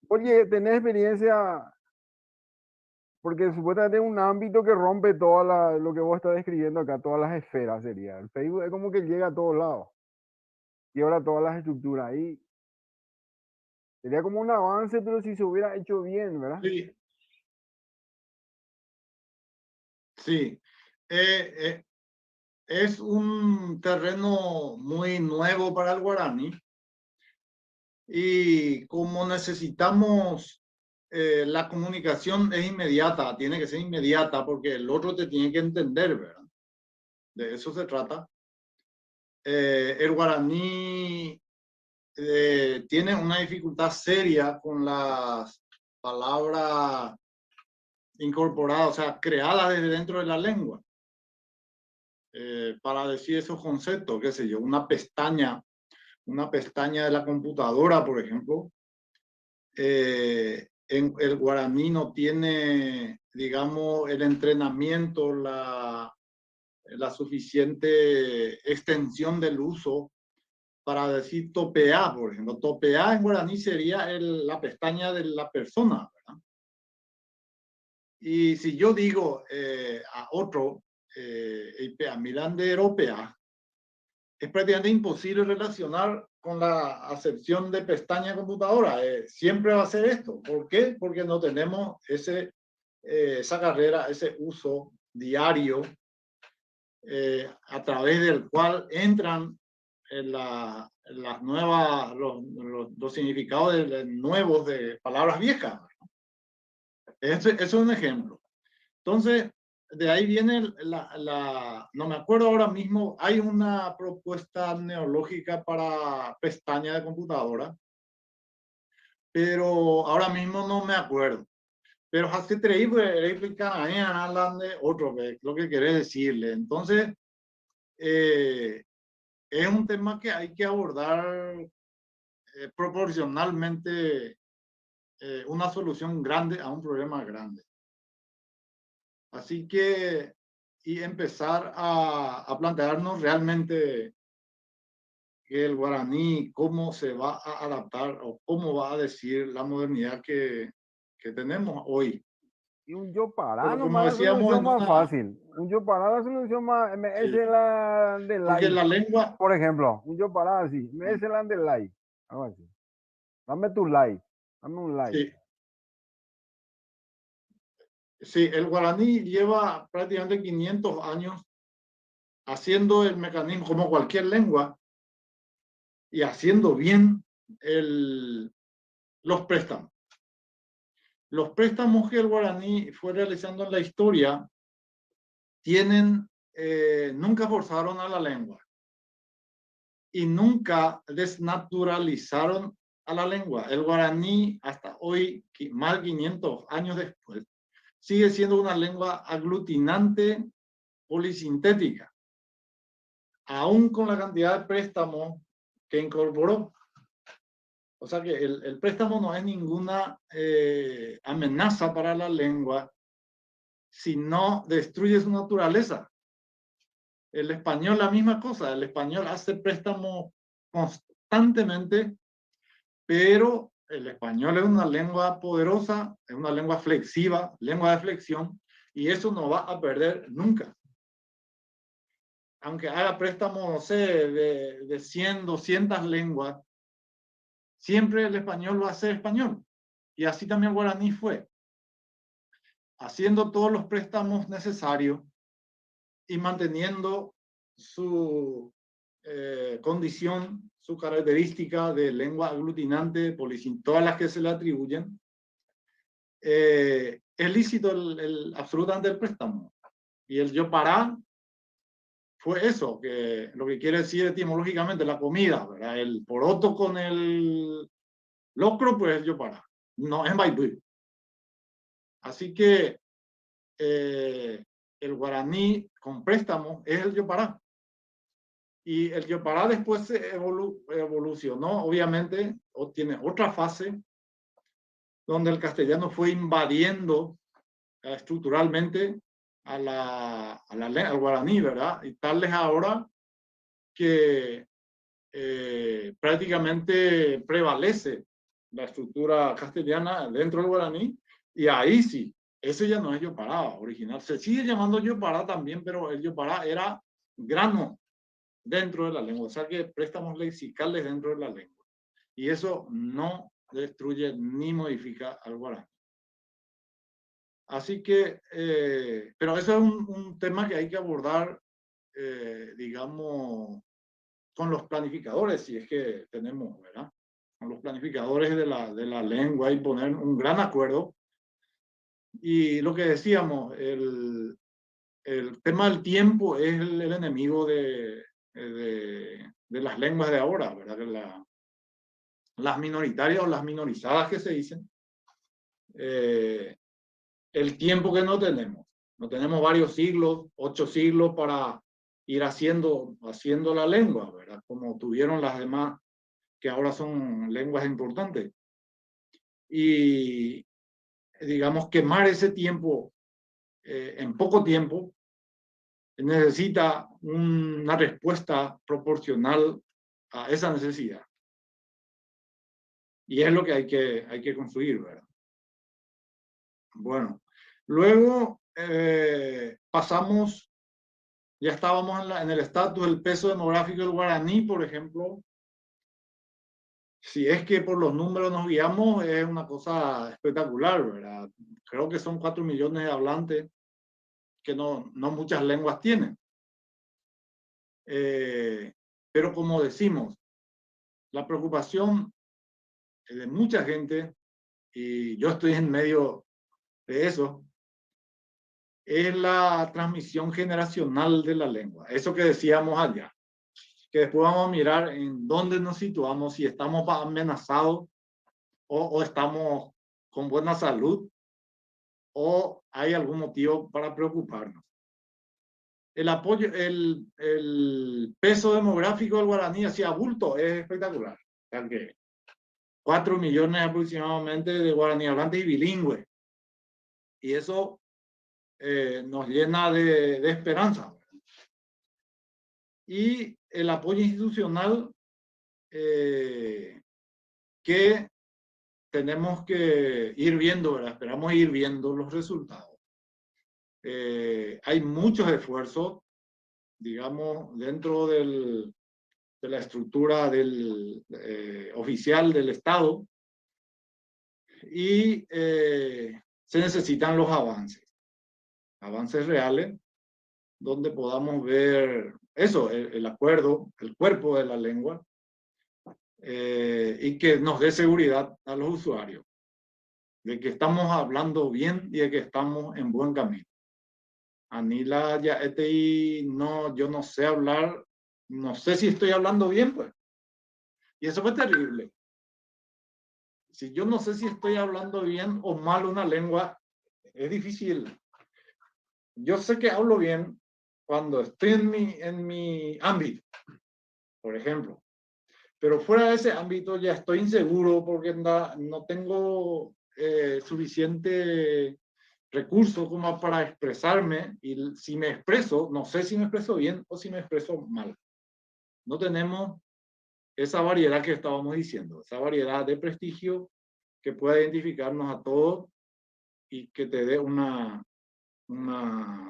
Oye, ¿tenés experiencia? Porque supuestamente es un ámbito que rompe lo que vos estás describiendo acá, todas las esferas sería. El Facebook es como que llega a todos lados. Y ahora todas las estructuras ahí. Sería como un avance, pero si se hubiera hecho bien, ¿verdad? Sí. Sí. Es un terreno muy nuevo para el guaraní. Y como necesitamos, la comunicación es inmediata, tiene que ser inmediata porque el otro te tiene que entender, ¿verdad? De eso se trata. El guaraní tiene una dificultad seria con las palabras incorporadas, o sea, creadas desde dentro de la lengua. Para decir esos conceptos, qué sé yo, una pestaña de la computadora, por ejemplo, en el guaraní no tiene, digamos, el entrenamiento, la suficiente extensión del uso para decir topeá, por ejemplo. Topeá en guaraní sería la pestaña de la persona, ¿verdad? Y si yo digo a otro, mirande europea, es prácticamente imposible relacionar con la acepción de pestaña computadora. Siempre va a ser esto. ¿Por qué? Porque no tenemos esa carrera, ese uso diario a través del cual entran las nuevas, los significados nuevos de palabras viejas. Eso es un ejemplo. Entonces, de ahí viene no me acuerdo ahora mismo, hay una propuesta neológica para pestaña de computadora, pero ahora mismo no me acuerdo. Pero hace tres otro, lo que querés decirle. Entonces, es un tema que hay que abordar proporcionalmente una solución grande a un problema grande. Así que, y empezar a plantearnos realmente que el guaraní, cómo se va a adaptar o cómo va a decir la modernidad que tenemos hoy. Y un yo para Porque como nomás la decíamos solución en más una... fácil. Un yo para la solución más, es la de Porque like. la lengua... Por ejemplo, un yo para así, es la de like. Algo así. Dame tu like. Dame un like. Sí. Sí, el guaraní lleva prácticamente 500 años haciendo el mecanismo como cualquier lengua y haciendo bien los préstamos. Los préstamos que el guaraní fue realizando en la historia nunca forzaron a la lengua y nunca desnaturalizaron a la lengua. El guaraní hasta hoy, más de 500 años después, sigue siendo una lengua aglutinante polisintética, aún con la cantidad de préstamos que incorporó. O sea que el préstamo no es ninguna amenaza para la lengua si no destruye su naturaleza. El español la misma cosa, el español hace préstamo constantemente, pero el español es una lengua poderosa, es una lengua flexiva, lengua de flexión, y eso no va a perder nunca. Aunque haga préstamo, no sé, de 100, 200 lenguas, siempre el español va a ser español. Y así también el guaraní fue. Haciendo todos los préstamos necesarios y manteniendo su condición, su característica de lengua aglutinante, todas las que se le atribuyen, es lícito absolutamente el préstamo. Y el yo para fue eso, que lo que quiere decir etimológicamente la comida, ¿verdad? El poroto con el locro, pues yo para. No es baibú. Así que el guaraní con préstamo es el yo para. Y el yopará después se evolucionó, obviamente, o tiene otra fase, donde el castellano fue invadiendo estructuralmente al guaraní, ¿verdad? Y tal es ahora que prácticamente prevalece la estructura castellana dentro del guaraní, y ahí sí, ese ya no es yopará original. Se sigue llamando yopará también, pero el yopará era grano dentro de la lengua, o sea que préstamos lexicales dentro de la lengua. Y eso no destruye ni modifica al guaraní. Así que, pero eso es un tema que hay que abordar, digamos, con los planificadores, si es que tenemos, ¿verdad? Con los planificadores de la lengua y poner un gran acuerdo. Y lo que decíamos, el tema del tiempo es el enemigo de las lenguas de ahora, ¿verdad? las minoritarias o las minorizadas que se dicen, el tiempo que no tenemos. No tenemos varios siglos, 8 siglos para ir haciendo la lengua, ¿verdad? Como tuvieron las demás, que ahora son lenguas importantes. Y digamos, quemar ese tiempo en poco tiempo necesita una respuesta proporcional a esa necesidad. Y es lo que hay que construir, ¿verdad? Bueno, luego pasamos, ya estábamos en el estatus del peso demográfico del guaraní, por ejemplo. Si es que por los números nos guiamos, es una cosa espectacular, ¿verdad? Creo que son 4 millones de hablantes que no muchas lenguas tienen. Pero como decimos, la preocupación de mucha gente, y yo estoy en medio de eso, es la transmisión generacional de la lengua. Eso que decíamos allá, que después vamos a mirar en dónde nos situamos, si estamos amenazados o estamos con buena salud o hay algún motivo para preocuparnos. El apoyo, el peso demográfico del guaraní hacia bulto es espectacular. O sea que 4 millones aproximadamente de guaraní hablantes y bilingües. Y eso nos llena de esperanza. Y el apoyo institucional que tenemos que ir viendo, ¿verdad? Esperamos ir viendo los resultados. Hay muchos esfuerzos, digamos, dentro de la estructura oficial del Estado y se necesitan los avances reales, donde podamos ver eso, el acuerdo, el cuerpo de la lengua, y que nos dé seguridad a los usuarios de que estamos hablando bien y de que estamos en buen camino. Anila ya no, yo no sé hablar, no sé si estoy hablando bien, pues. Y eso fue terrible. Si yo no sé si estoy hablando bien o mal una lengua, es difícil. Yo sé que hablo bien cuando estoy en mi ámbito, por ejemplo. Pero fuera de ese ámbito ya estoy inseguro porque no tengo suficiente recurso como para expresarme, y si me expreso, no sé si me expreso bien o si me expreso mal. No tenemos esa variedad que estábamos diciendo, esa variedad de prestigio que pueda identificarnos a todos y que te dé una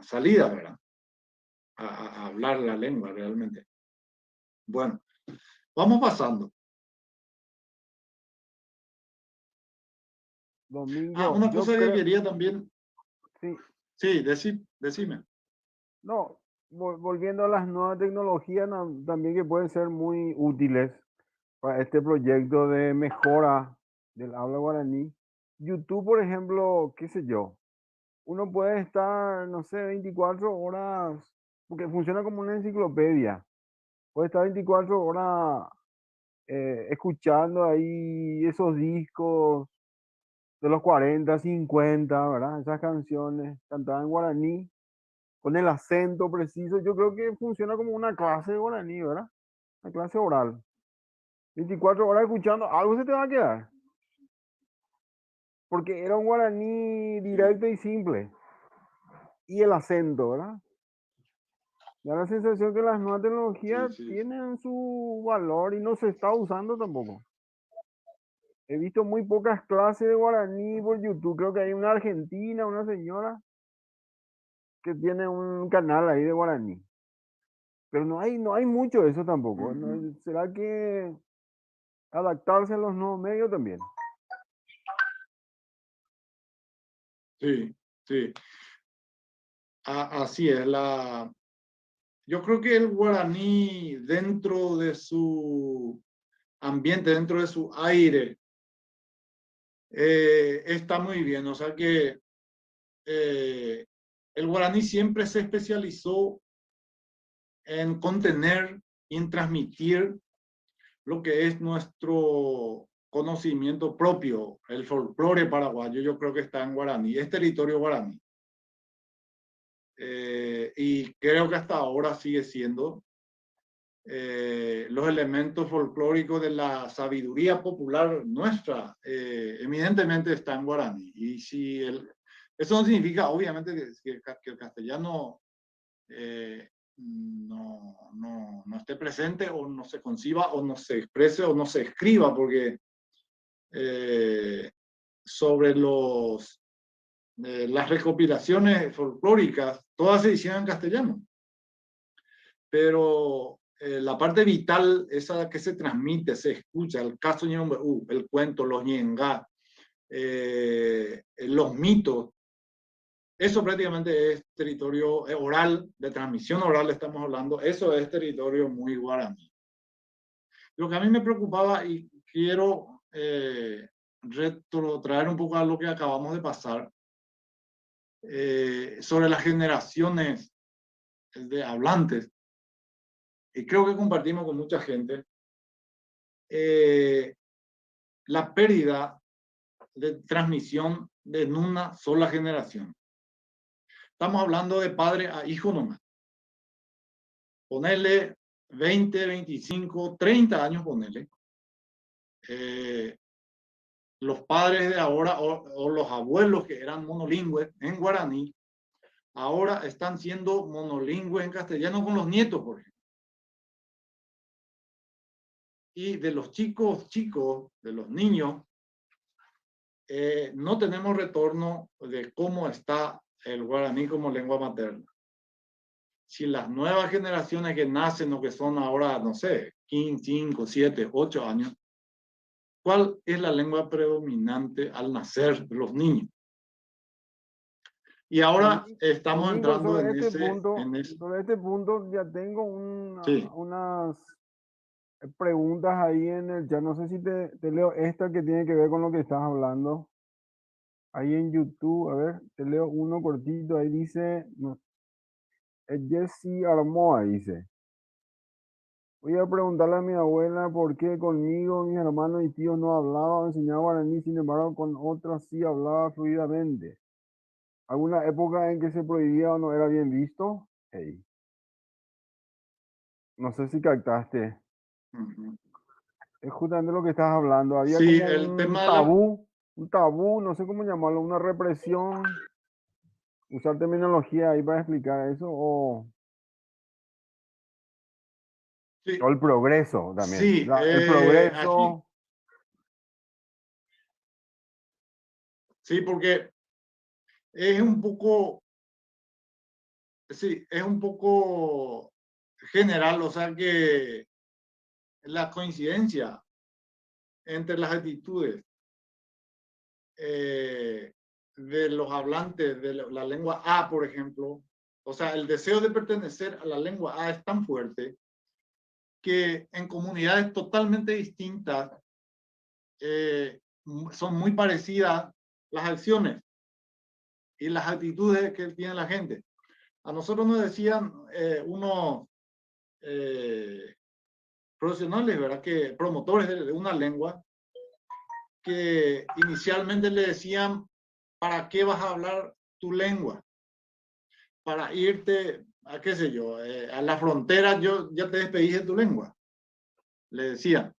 salida, ¿verdad? A hablar la lengua realmente. Bueno, vamos pasando. Domingo, Una yo cosa que creo, quería también. sí, Sí, decime. no, volviendo a las nuevas tecnologías también que pueden ser muy útiles para este proyecto de mejora del habla guaraní. YouTube, por ejemplo, qué sé yo, uno puede estar, no sé, 24 horas, porque funciona como una enciclopedia. Puede estar 24 horas escuchando ahí esos discos de los 40 50, ¿verdad? Esas canciones cantadas en guaraní, con el acento preciso. Yo creo que funciona como una clase de guaraní, ¿verdad? Una clase oral. 24 horas escuchando, algo se te va a quedar. Porque era un guaraní directo y simple. Y el acento, ¿verdad? Da la sensación que las nuevas tecnologías Sí. tienen su valor y no se está usando tampoco. He visto muy pocas clases de guaraní por YouTube. Creo que hay una argentina, una señora que tiene un canal ahí de guaraní. Pero no hay mucho de eso tampoco. ¿Será que adaptarse a los nuevos medios también? Sí. Así es. Yo creo que el guaraní, dentro de su ambiente, dentro de su aire, está muy bien. O sea que el guaraní siempre se especializó en contener y en transmitir lo que es nuestro conocimiento propio, el folclore paraguayo, yo creo que está en guaraní, es territorio guaraní. Y creo que hasta ahora sigue siendo. Los elementos folclóricos de la sabiduría popular nuestra, evidentemente está en guaraní. Y si eso no significa, obviamente, que el castellano no esté presente o no se conciba o no se exprese o no se escriba, porque sobre las recopilaciones folclóricas, todas se hicieron en castellano. Pero la parte vital, esa que se transmite, se escucha, el caso el cuento, los ñengá, los mitos, eso prácticamente es territorio oral, de transmisión oral estamos hablando, eso es territorio muy guaraní. Lo que a mí me preocupaba, y quiero traer un poco a lo que acabamos de pasar, sobre las generaciones de hablantes, y creo que compartimos con mucha gente, la pérdida de transmisión en una sola generación. Estamos hablando de padre a hijo nomás. Ponerle 20, 25, 30 años, ponerle. Los padres de ahora o los abuelos que eran monolingües en guaraní, ahora están siendo monolingües en castellano con los nietos, por ejemplo. Y de los chicos, de los niños, no tenemos retorno de cómo está el guaraní como lengua materna. Si las nuevas generaciones que nacen o que son ahora, no sé, 15, 5, 7, 8 años, ¿cuál es la lengua predominante al nacer de los niños? Y ahora estamos entrando sobre en ese... Sobre este punto ya tengo Sí. unas preguntas ahí en el chat. No sé si te leo esta que tiene que ver con lo que estás hablando. Ahí en YouTube, a ver, te leo uno cortito. Ahí dice, no, Jesse Armoa dice: voy a preguntarle a mi abuela por qué conmigo, mis hermanos y tíos no hablaba o enseñaba guaraní, sin embargo con otras sí hablaba fluidamente. ¿Alguna época en que se prohibía o no era bien visto? Hey. No sé si captaste. Es justamente lo que estás hablando. Había sí, como el tema un tabú, no sé cómo llamarlo, una represión. Usar terminología ahí para explicar eso o sí, el progreso también. sí, El aquí, progreso. sí, porque es un poco, sí, es un poco general, o sea que la coincidencia entre las actitudes de los hablantes de la lengua A, por ejemplo, o sea, el deseo de pertenecer a la lengua A es tan fuerte que en comunidades totalmente distintas son muy parecidas las acciones y las actitudes que tiene la gente. A nosotros nos decían unos profesionales, ¿verdad? Que promotores de una lengua, que inicialmente le decían: ¿para qué vas a hablar tu lengua? Para irte a, qué sé yo, a la frontera, yo ya te despedí de tu lengua, le decían.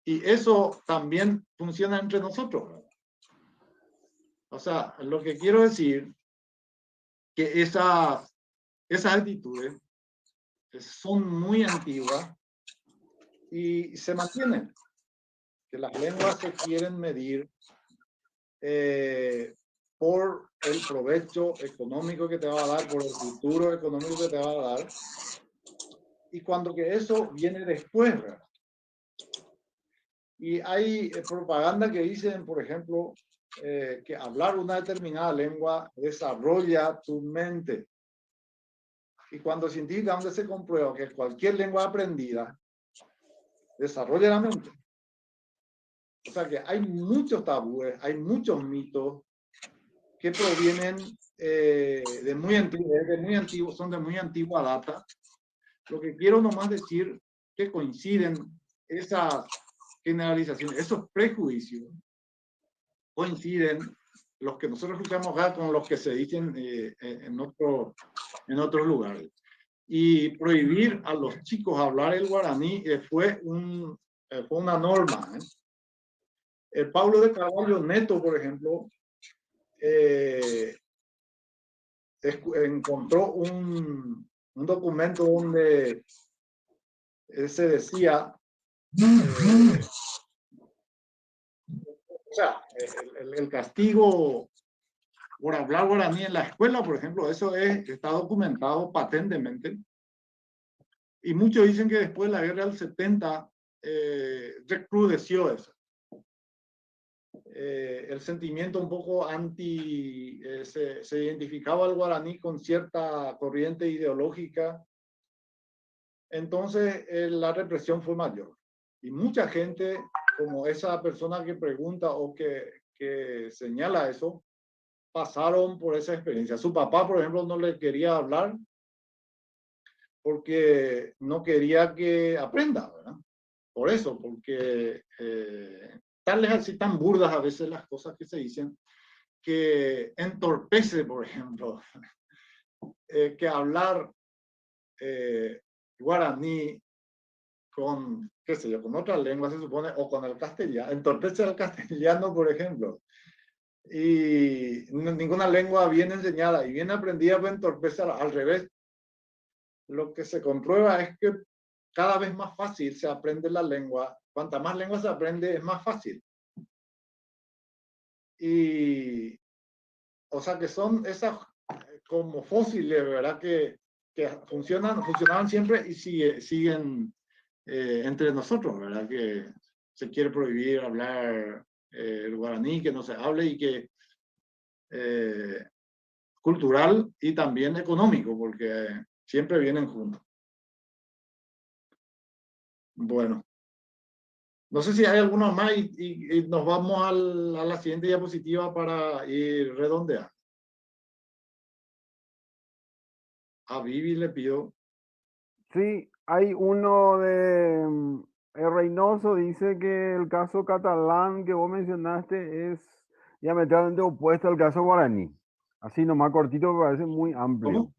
Y eso también funciona entre nosotros. O sea, lo que quiero decir que esas actitudes son muy antiguas y se mantienen. Que las lenguas se quieren medir por el provecho económico que te va a dar, por el futuro económico que te va a dar. Y cuando que eso viene después, ¿verdad? Y hay propaganda que dicen, por ejemplo, que hablar una determinada lengua desarrolla tu mente. Y cuando científicamente se comprueba que cualquier lengua aprendida desarrolla la mente. O sea que hay muchos tabúes, hay muchos mitos que provienen de muy antiguos, son de muy antigua data. Lo que quiero nomás decir que coinciden esas generalizaciones, esos prejuicios coinciden, los que nosotros escuchamos acá, con los que se dicen en otros lugares. Y prohibir a los chicos hablar el guaraní fue una norma. Pablo de Carvalho Neto, por ejemplo, encontró un documento donde se decía, o sea, el castigo por hablar guaraní en la escuela, por ejemplo, eso está documentado patentemente. Y muchos dicen que después de la guerra del 70 recrudeció eso. El sentimiento un poco se identificaba al guaraní con cierta corriente ideológica. Entonces la represión fue mayor. Y mucha gente, como esa persona que pregunta o que señala eso, pasaron por esa experiencia. Su papá, por ejemplo, no le quería hablar porque no quería que aprenda, ¿verdad? Por eso, porque tales así tan burdas a veces las cosas que se dicen, que entorpece, por ejemplo, que hablar guaraní con, qué sé yo, con otra lengua se supone, o con el castellano, entorpece al castellano, por ejemplo. Y ninguna lengua bien enseñada y bien aprendida pues entorpece al revés. Lo que se comprueba es que cada vez más fácil se aprende la lengua. Cuanta más lengua se aprende, es más fácil. Y, o sea, que son esas como fósiles, ¿verdad? Que funcionaban siempre y siguen entre nosotros, ¿verdad? Que se quiere prohibir hablar el guaraní, que no se hable y que cultural y también económico, porque siempre vienen juntos. Bueno, no sé si hay alguno más y nos vamos a la siguiente diapositiva para ir redondeando. A Vivi le pido. Sí, hay uno de Reynoso, dice que el caso catalán que vos mencionaste es diametralmente opuesto al caso guaraní. Así nomás cortito, me parece muy amplio. ¿Cómo?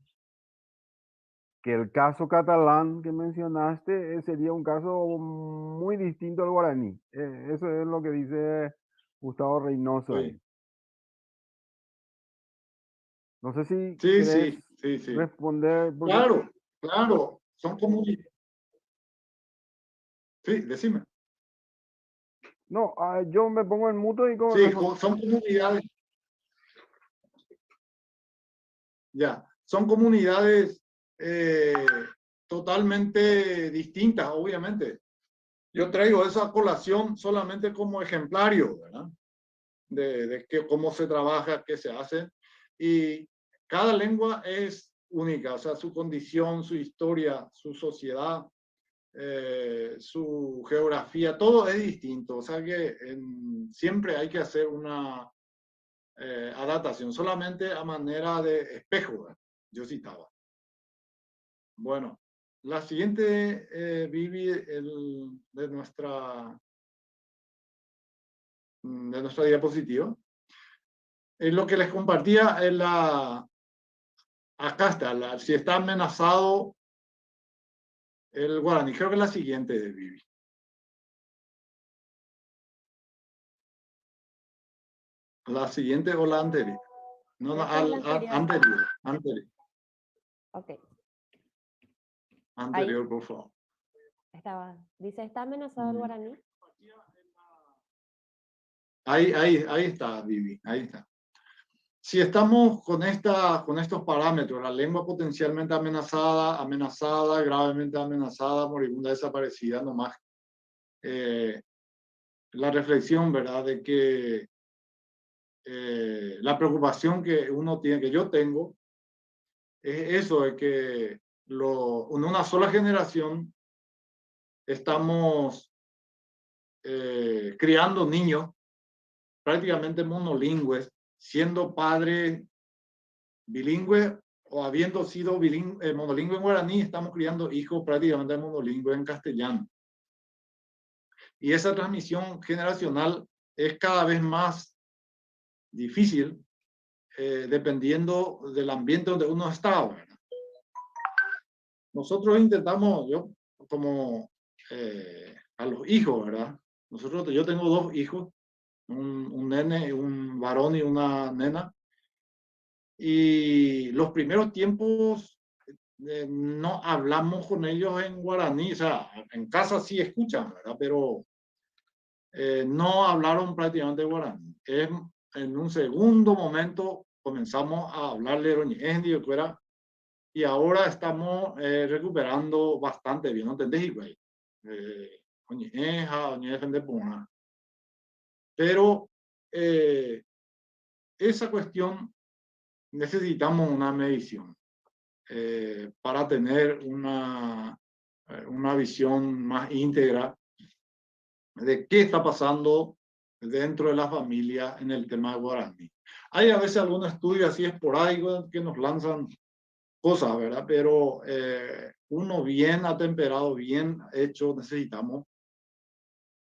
Que el caso catalán que mencionaste sería un caso muy distinto al guaraní. Eso es lo que dice Gustavo Reynoso ahí. Sí. No sé si Sí, querés sí. responder. Porque... Claro, son comunidades. Sí, decime. No, yo me pongo en muto y Sí, son comunidades. Ya, son comunidades totalmente distintas, obviamente. Yo traigo esa colación solamente como ejemplario, ¿verdad? De cómo se trabaja, qué se hace. Y cada lengua es única, o sea, su condición, su historia, su sociedad, su geografía, todo es distinto. O sea que siempre hay que hacer una adaptación, solamente a manera de espejo, ¿verdad? Yo citaba. Bueno, la siguiente, Vivi, de nuestra diapositiva. Lo que les compartía en acá está, si está amenazado el guaraní. Creo que es la siguiente, Vivi. La siguiente o la anterior. No, anterior. Ok. Anterior, Ahí. por favor. Dice, ¿está amenazado el guaraní? Ahí está, Vivi, ahí está. Si estamos con estos parámetros, la lengua potencialmente amenazada, gravemente amenazada, moribunda, desaparecida, nomás la reflexión, ¿verdad? De que la preocupación que uno tiene, que yo tengo, es eso, de que en una sola generación estamos criando niños prácticamente monolingües, siendo padre bilingüe o habiendo sido monolingüe en guaraní, estamos criando hijos prácticamente monolingües en castellano. Y esa transmisión generacional es cada vez más difícil dependiendo del ambiente donde uno está, ¿verdad? Nosotros intentamos, yo como a los hijos, ¿verdad? Yo tengo 2 hijos, un nene, un varón y una nena. Y los primeros tiempos no hablamos con ellos en guaraní, o sea, en casa sí escuchan, ¿verdad? Pero no hablaron prácticamente guaraní. En un segundo momento comenzamos a hablarle roñendi, y ahora estamos recuperando bastante bien, ¿no entendés? Pero esa cuestión necesitamos una medición para tener una visión más íntegra de qué está pasando dentro de la familia en el tema de guaraní. Hay a veces algunos estudios así esporádicos que nos lanzan cosas, ¿verdad? Pero uno bien atemperado, bien hecho, necesitamos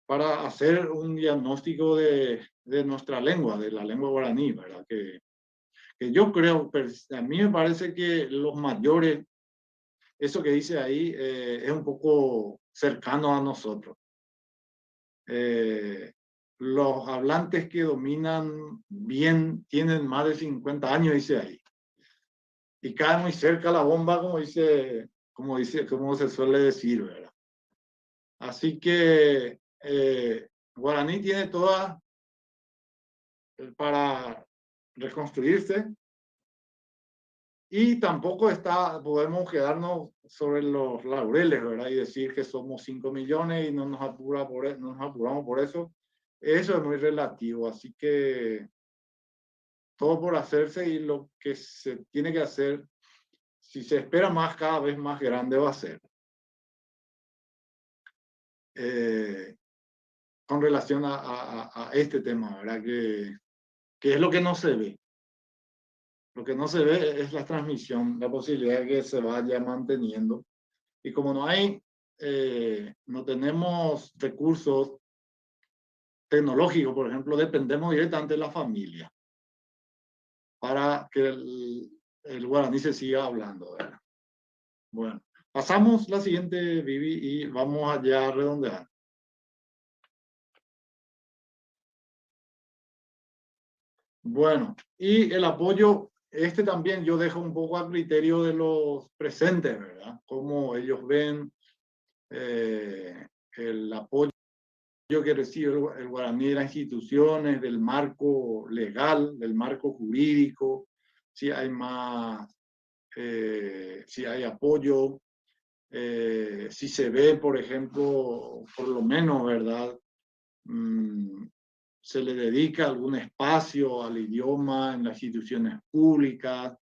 para hacer un diagnóstico de nuestra lengua, de la lengua guaraní, ¿verdad? Que yo creo, a mí me parece que los mayores, eso que dice ahí, es un poco cercano a nosotros. Los hablantes que dominan bien tienen más de 50 años, dice ahí. Y cae muy cerca la bomba, como se suele decir, ¿verdad? Así que guaraní tiene toda para reconstruirse. Y tampoco podemos quedarnos sobre los laureles, ¿verdad? Y decir que somos 5 millones y no nos apuramos por eso. Eso es muy relativo. Así que todo por hacerse, y lo que se tiene que hacer, si se espera más, cada vez más grande va a ser. Con relación a este tema, ¿verdad? Que es lo que no se ve. Lo que no se ve es la transmisión, la posibilidad de que se vaya manteniendo. Y como no tenemos recursos tecnológicos, por ejemplo, dependemos directamente de la familia para que el guaraní se siga hablando, ¿verdad? Bueno, pasamos la siguiente, Vivi, y vamos allá a redondear. Bueno, y el apoyo, también yo dejo un poco a criterio de los presentes, ¿verdad? Cómo ellos ven el apoyo que recibe el guaraní de las instituciones, del marco legal, del marco jurídico, si hay si hay apoyo, si se ve, por ejemplo, por lo menos, ¿verdad? Se le dedica algún espacio al idioma en las instituciones públicas,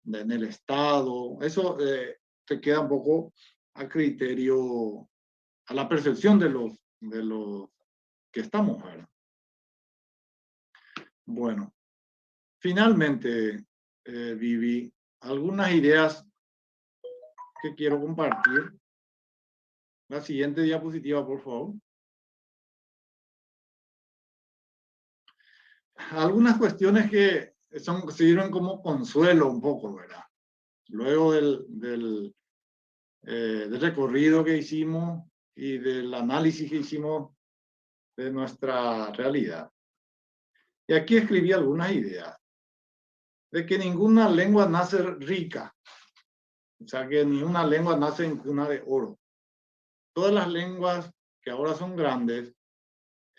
en el Estado. Eso te queda un poco a criterio, a la percepción de los que estamos, ¿verdad? Bueno, finalmente, Vivi, algunas ideas que quiero compartir. La siguiente diapositiva, por favor. Algunas cuestiones que sirven como consuelo un poco, ¿verdad? Luego del recorrido que hicimos y del análisis que hicimos de nuestra realidad. Y aquí escribí algunas ideas de que ninguna lengua nace rica, o sea, que ninguna lengua nace en cuna de oro. Todas las lenguas que ahora son grandes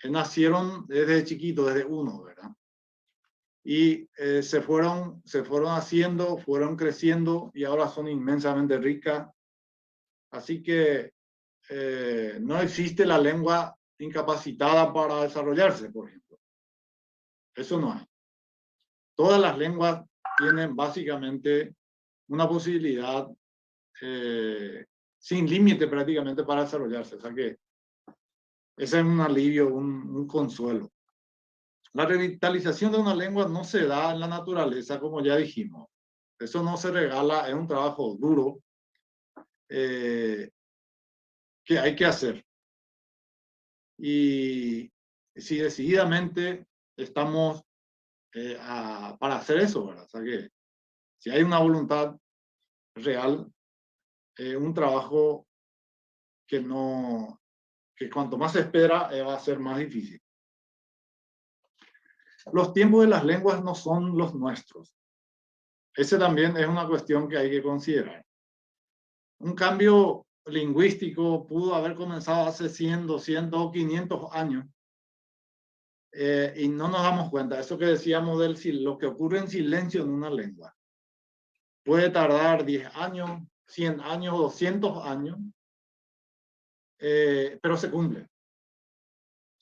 nacieron desde chiquito, desde uno, ¿verdad? Y se fueron haciendo, fueron creciendo y ahora son inmensamente ricas. Así que no existe la lengua incapacitada para desarrollarse, por ejemplo. Eso no hay. Todas las lenguas tienen básicamente una posibilidad sin límite prácticamente para desarrollarse. O sea que ese es un alivio, un consuelo. La revitalización de una lengua no se da en la naturaleza, como ya dijimos. Eso no se regala, es un trabajo duro que hay que hacer. Y si decididamente estamos para hacer eso, ¿verdad? O sea que si hay una voluntad real, un trabajo que cuanto más se espera va a ser más difícil. Los tiempos de las lenguas no son los nuestros. Ese también es una cuestión que hay que considerar. Un cambio lingüístico pudo haber comenzado hace 100, 200 o 500 años y no nos damos cuenta. Eso que decíamos lo que ocurre en silencio en una lengua. Puede tardar 10 años, 100 años, 200 años, pero se cumple.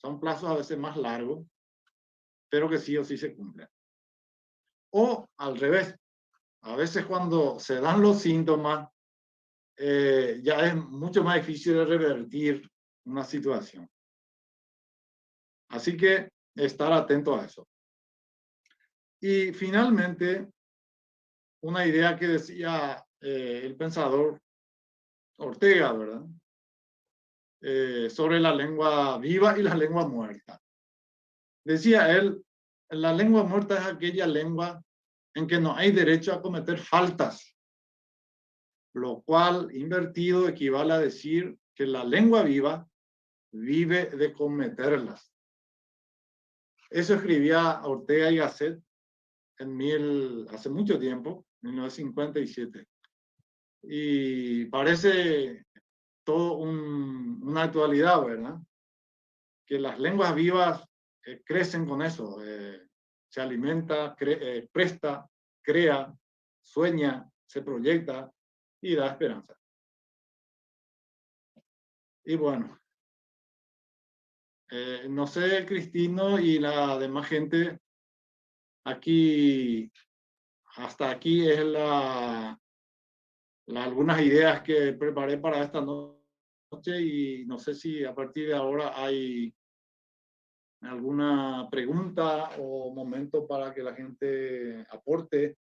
Son plazos a veces más largos, pero que sí o sí se cumplen. O al revés, a veces cuando se dan los síntomas, ya es mucho más difícil de revertir una situación. Así que estar atento a eso. Y finalmente, una idea que decía el pensador Ortega, ¿verdad? Sobre la lengua viva y la lengua muerta. Decía él, la lengua muerta es aquella lengua en que no hay derecho a cometer faltas, lo cual invertido equivale a decir que la lengua viva vive de cometerlas. Eso escribía Ortega y Gasset hace mucho tiempo, 1957. Y parece todo una actualidad, ¿verdad? Que las lenguas vivas crecen con eso, se alimenta, presta, crea, sueña, se proyecta y da esperanza. Y bueno, no sé, Cristino y la demás gente, aquí, hasta aquí es algunas ideas que preparé para esta noche y no sé si a partir de ahora hay alguna pregunta o momento para que la gente aporte.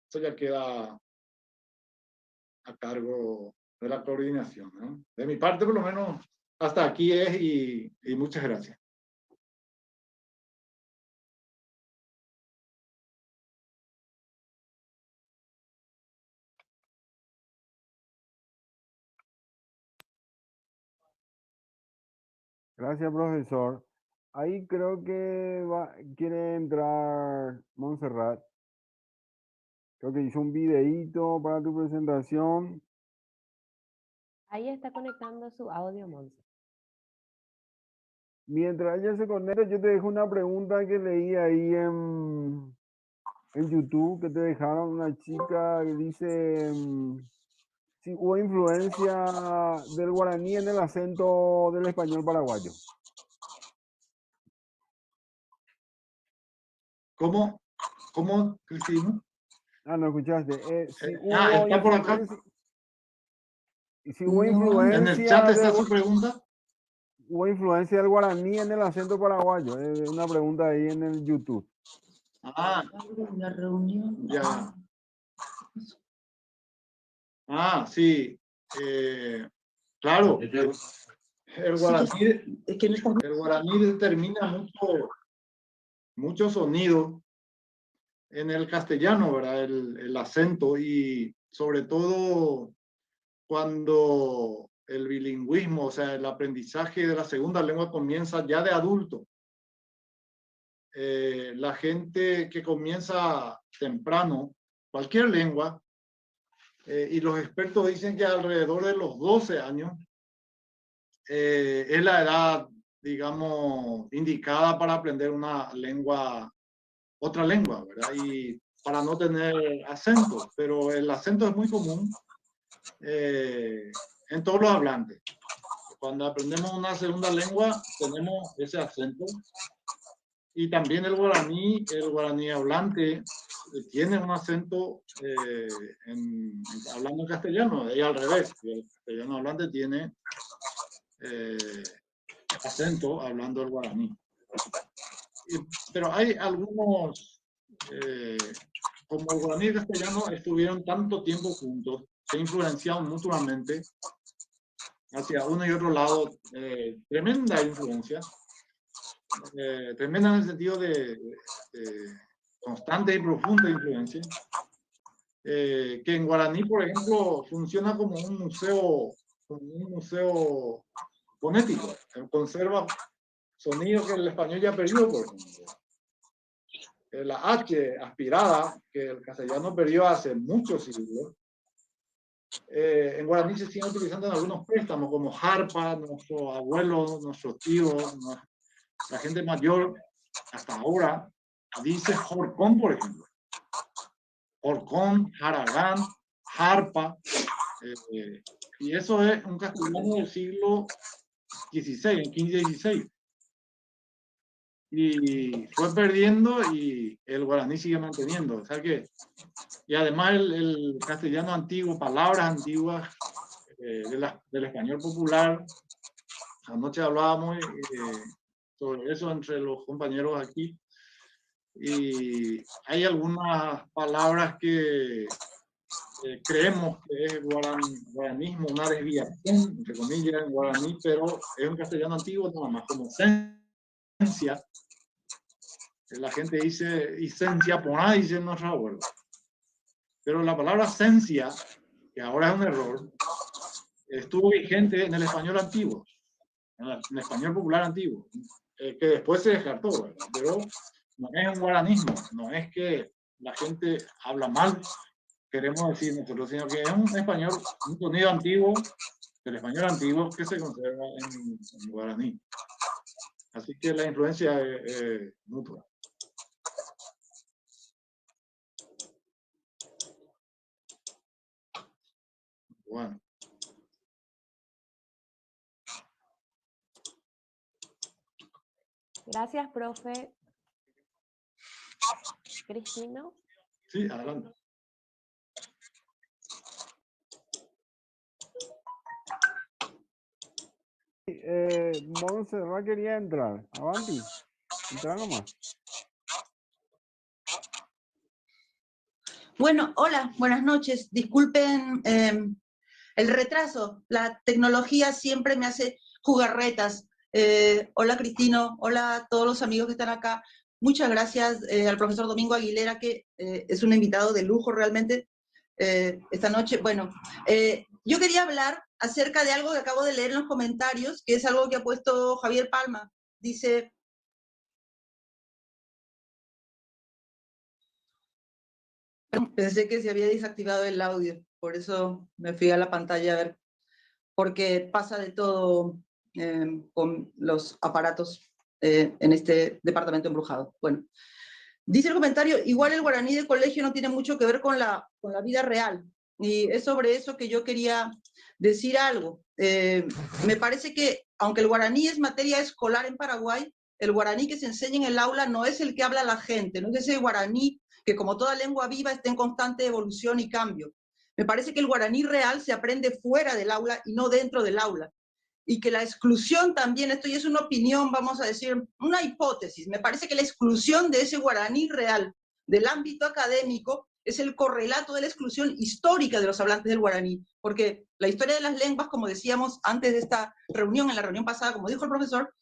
Eso ya queda a cargo de la coordinación, ¿no? De mi parte, por lo menos, hasta aquí es y muchas gracias. Gracias, profesor. Ahí creo que quiere entrar Montserrat. Creo que hizo un videíto para tu presentación. Ahí está conectando su audio, Monse. Mientras ella se conecta, yo te dejo una pregunta que leí ahí en YouTube, que te dejaron una chica que dice si hubo influencia del guaraní en el acento del español paraguayo. ¿Cómo, Cristina? Ah, no escuchaste. Si está por acá. Si hubo influencia ¿En el chat está su pregunta? ¿Hubo influencia del guaraní en el acento paraguayo? Es una pregunta ahí en el YouTube. Ah, la reunión. Ya. Ah, sí. Claro. El guaraní determina mucho sonido en el castellano, ¿verdad? El acento y sobre todo cuando el bilingüismo, o sea, el aprendizaje de la segunda lengua comienza ya de adulto. La gente que comienza temprano, cualquier lengua, y los expertos dicen que alrededor de los 12 años es la edad, digamos, indicada para aprender otra lengua, ¿verdad? Y para no tener acento, pero el acento es muy común en todos los hablantes. Cuando aprendemos una segunda lengua, tenemos ese acento. Y también el guaraní hablante tiene un acento hablando en castellano, y al revés, el castellano hablante tiene acento hablando el guaraní. Pero hay algunos, como el guaraní y el castellano estuvieron tanto tiempo juntos, se influenciaron mutuamente, hacia uno y otro lado, tremenda influencia, tremenda en el sentido de constante y profunda influencia, que en guaraní, por ejemplo, funciona como un museo fonético, conserva sonidos que el español ya perdió, por ejemplo. La H aspirada, que el castellano perdió hace muchos siglos, en guaraní se siguen utilizando en algunos préstamos, como harpa, nuestros abuelos, nuestros tíos, la gente mayor, hasta ahora, dice jorcón, por ejemplo. Jorcón, haragán, harpa, y eso es un castellano del siglo XVI, en 15-16. Y fue perdiendo y el guaraní sigue manteniendo. O sea que, y además el castellano antiguo, palabras antiguas del español popular. Anoche hablábamos sobre eso entre los compañeros aquí. Y hay algunas palabras que creemos que es guaranismo, una desviación, entre comillas, en guaraní, pero es un castellano antiguo, nada más como esencia. La gente dice esencia poná, dice nuestro abuelo. Pero la palabra esencia, que ahora es un error, estuvo vigente en el español antiguo, en el español popular antiguo, que después se descartó, ¿verdad? Pero no es un guaranismo, no es que la gente habla mal, queremos decir nosotros, sino que es un español, un sonido antiguo, del español antiguo que se conserva en guaraní. Así que la influencia es mutua. Bueno. Gracias, profe. Cristino. Sí, adelante. Montserrat quería entrar. Avanti. Entra nomás. Bueno, hola, buenas noches. Disculpen el retraso. La tecnología siempre me hace jugarretas. Hola, Cristino. Hola a todos los amigos que están acá. Muchas gracias al profesor Domingo Aguilera, que es un invitado de lujo realmente esta noche. Bueno, yo quería hablar acerca de algo que acabo de leer en los comentarios, que es algo que ha puesto Javier Palma. Dice... Pensé que se había desactivado el audio, por eso me fui a la pantalla a ver, porque pasa de todo con los aparatos en este departamento embrujado. Bueno, dice el comentario, igual el guaraní de colegio no tiene mucho que ver con la vida real, y es sobre eso que yo quería decir algo. Me parece que, aunque el guaraní es materia escolar en Paraguay, el guaraní que se enseña en el aula no es el que habla la gente, no es ese guaraní que como toda lengua viva está en constante evolución y cambio. Me parece que el guaraní real se aprende fuera del aula y no dentro del aula. Y que la exclusión también, esto ya es una opinión, vamos a decir, una hipótesis. Me parece que la exclusión de ese guaraní real del ámbito académico es el correlato de la exclusión histórica de los hablantes del guaraní. Porque la historia de las lenguas, como decíamos antes de esta reunión, en la reunión pasada, como dijo el profesor,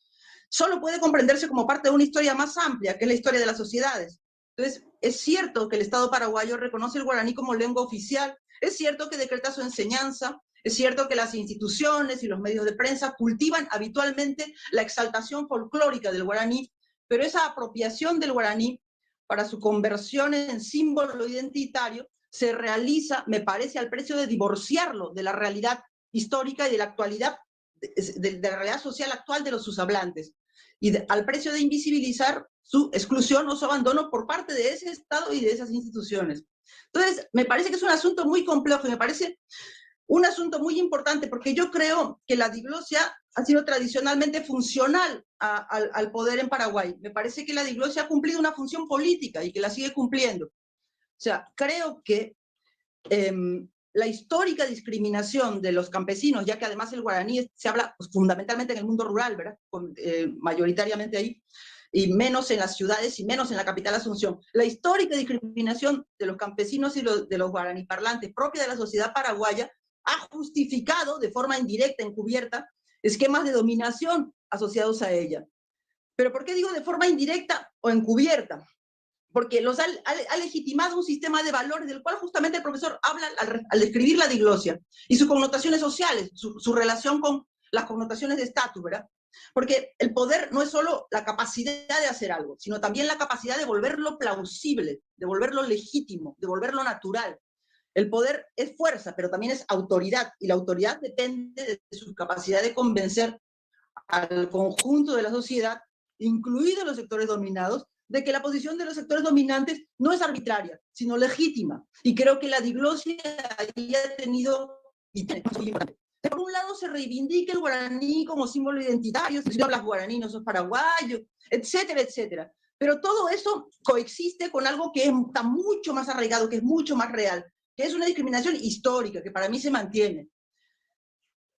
solo puede comprenderse como parte de una historia más amplia, que es la historia de las sociedades. Entonces, es cierto que el Estado paraguayo reconoce el guaraní como lengua oficial, es cierto que decreta su enseñanza, es cierto que las instituciones y los medios de prensa cultivan habitualmente la exaltación folclórica del guaraní, pero esa apropiación del guaraní para su conversión en símbolo identitario se realiza, me parece, al precio de divorciarlo de la realidad histórica y de la actualidad, de la realidad social actual de sus hablantes, y al precio de invisibilizar su exclusión o su abandono por parte de ese Estado y de esas instituciones. Entonces, me parece que es un asunto muy complejo y me parece un asunto muy importante porque yo creo que la diglosia ha sido tradicionalmente funcional al poder en Paraguay. Me parece que la diglosia ha cumplido una función política y que la sigue cumpliendo. O sea, creo que la histórica discriminación de los campesinos, ya que además el guaraní se habla pues, fundamentalmente en el mundo rural, ¿verdad? Mayoritariamente ahí, y menos en las ciudades y menos en la capital Asunción. La histórica discriminación de los campesinos y de los guaraní parlantes propia de la sociedad paraguaya ha justificado de forma indirecta, encubierta, esquemas de dominación asociados a ella. ¿Pero por qué digo de forma indirecta o encubierta? Porque ha legitimado un sistema de valores del cual justamente el profesor habla al escribir la diglosia y sus connotaciones sociales, su relación con las connotaciones de estatus, ¿verdad? Porque el poder no es solo la capacidad de hacer algo, sino también la capacidad de volverlo plausible, de volverlo legítimo, de volverlo natural. El poder es fuerza, pero también es autoridad, y la autoridad depende de su capacidad de convencer al conjunto de la sociedad, incluidos los sectores dominados, de que la posición de los sectores dominantes no es arbitraria, sino legítima. Y creo que la diglosia ahí ha tenido, y tiene, muy importante. Por un lado se reivindica el guaraní como símbolo identitario, si no hablas guaraní no sos paraguayo, etcétera, etcétera. Pero todo eso coexiste con algo que está mucho más arraigado, que es mucho más real, que es una discriminación histórica, que para mí se mantiene.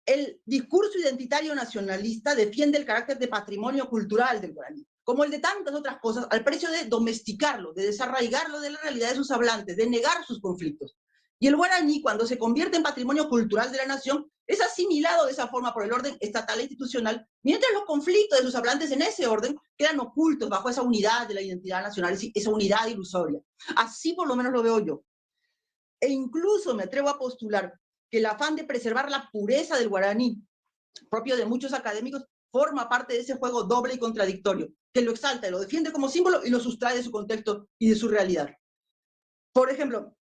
El discurso identitario nacionalista defiende el carácter de patrimonio cultural del guaraní, como el de tantas otras cosas, al precio de domesticarlo, de desarraigarlo de la realidad de sus hablantes, de negar sus conflictos. Y el guaraní, cuando se convierte en patrimonio cultural de la nación, es asimilado de esa forma por el orden estatal e institucional, mientras los conflictos de sus hablantes en ese orden quedan ocultos bajo esa unidad de la identidad nacional, esa unidad ilusoria. Así por lo menos lo veo yo. E incluso me atrevo a postular que el afán de preservar la pureza del guaraní, propio de muchos académicos, forma parte de ese juego doble y contradictorio, que lo exalta y lo defiende como símbolo y lo sustrae de su contexto y de su realidad. Por ejemplo,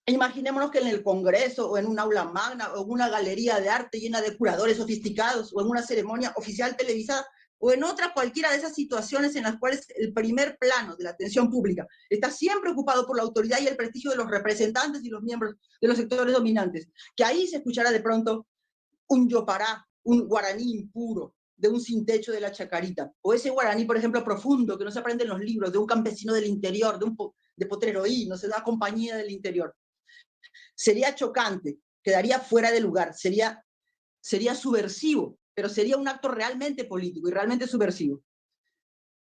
imaginémonos que en el Congreso o en un aula magna o en una galería de arte llena de curadores sofisticados o en una ceremonia oficial televisada o en otra cualquiera de esas situaciones en las cuales el primer plano de la atención pública está siempre ocupado por la autoridad y el prestigio de los representantes y los miembros de los sectores dominantes, que ahí se escuchará de pronto un yopará, un guaraní impuro, de un sin techo de la Chacarita, o ese guaraní, por ejemplo, profundo, que no se aprende en los libros, de un campesino del interior, de Potreroí, no se da compañía del interior. Sería chocante, quedaría fuera de lugar, sería subversivo, pero sería un acto realmente político y realmente subversivo.